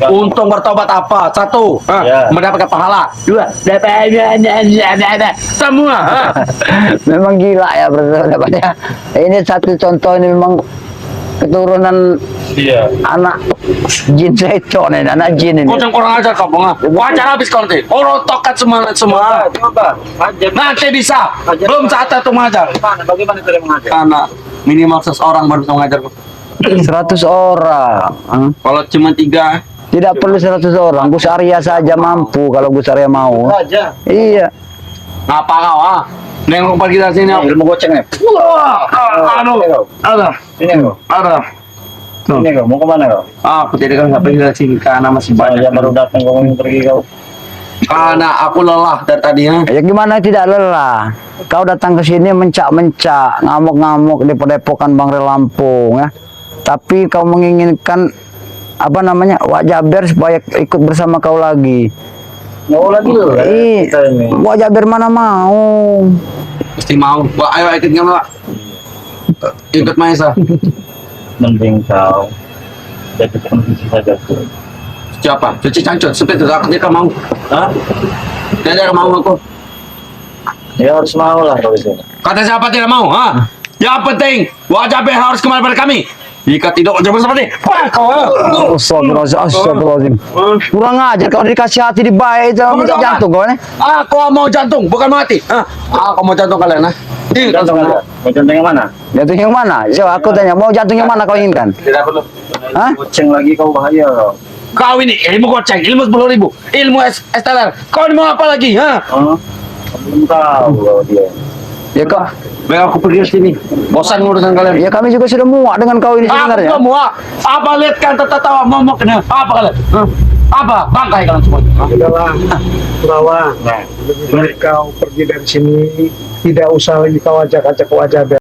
Speaker 3: Untung bertobat apa? Satu,
Speaker 5: Ya.
Speaker 3: mendapatkan pahala. Dua, semua.
Speaker 1: Memang gila ya berdebatnya. Ini satu contoh, ini memang keturunan
Speaker 5: Iya.
Speaker 1: anak jin seton ini, anak jin ini.
Speaker 3: Kau jangan kurang ajar kau, wajar habis kau nanti. Kau rotokan semua.
Speaker 5: Coba. Ajar.
Speaker 3: Nanti bisa. Belum saatnya untuk mengajar.
Speaker 5: Bagaimana cara mengajar?
Speaker 3: Karena minimal seseorang baru bisa mengajar.
Speaker 1: 100 orang.
Speaker 3: Kalau cuma 3,
Speaker 1: Tidak perlu 100 orang. Gus Arya saja mampu kalau Gus Arya mau.
Speaker 5: Aja.
Speaker 1: Iya.
Speaker 3: ngapa kau? Nengok pergi dari sini.
Speaker 5: Ilmu goceng nih.
Speaker 3: Ada.
Speaker 5: Ini kau mau kemana kau?
Speaker 3: Aku tidak akan pergi dari sini karena masih banyak.
Speaker 5: Saya baru datang kau ingin pergi kau.
Speaker 3: Karena aku lelah dari tadi ya.
Speaker 1: Ya gimana tidak lelah? Kau datang ke sini mencak-mencak, ngamuk-ngamuk di Padepokan Bang Lampung ya. Tapi kau menginginkan apa namanya Wak Jaber supaya ikut bersama kau lagi.
Speaker 5: Mau lagi loh. Kita ini.
Speaker 1: Wak Jaber mana mau?
Speaker 3: Pasti mau. Wah, ayo ikut nggak Pak? Ikut Maesa.
Speaker 5: Mending kau jadi kondisi saja.
Speaker 3: Siapa? Cuci cangcut. Seperti itu. Aku tidak mau.
Speaker 5: Hah?
Speaker 3: Tidak mau aku.
Speaker 5: Ya harus mau lah kalau di sini.
Speaker 3: Kata siapa tidak mau? Ha? Yang penting Wak Jaber harus kembali pada kami. Jika tidak Wak Jaber seperti wah kau.
Speaker 1: Astagfirullahaladzim. Kurang ajar kalau dikasih hati dibaik itu minta jantung kau nih.
Speaker 3: Aku mau jantung, bukan mati. Aku mau jantung kalian.
Speaker 5: Jantung aja. Mau jantung yang mana?
Speaker 1: Jantung yang mana? Coba aku tanya, mau jantung yang mana kau inginkan?
Speaker 3: Tidak perlu.
Speaker 1: Hah?
Speaker 5: Goceng lagi kau bahaya kau.
Speaker 3: Kau ini ilmu goceng, ilmu 10.000, ilmu esteller. Kau ini mau apa lagi?
Speaker 5: Hah? Belum tahu kau dia.
Speaker 1: Ya kau,
Speaker 3: Baik aku pergi ke sini. Bosan ngurusan kalian.
Speaker 1: ya kami juga sudah muak dengan kau ini
Speaker 3: Aku
Speaker 1: sebenarnya.
Speaker 3: semua. Apa lihat kan tertawa momok ini? Apa kalian? Apa? Bangkai kalian semua.
Speaker 2: Udahlah, Kurawa.
Speaker 5: Nah,
Speaker 2: Lebih baik kau pergi dari sini. Tidak usah lagi kau ajak-ajak wajah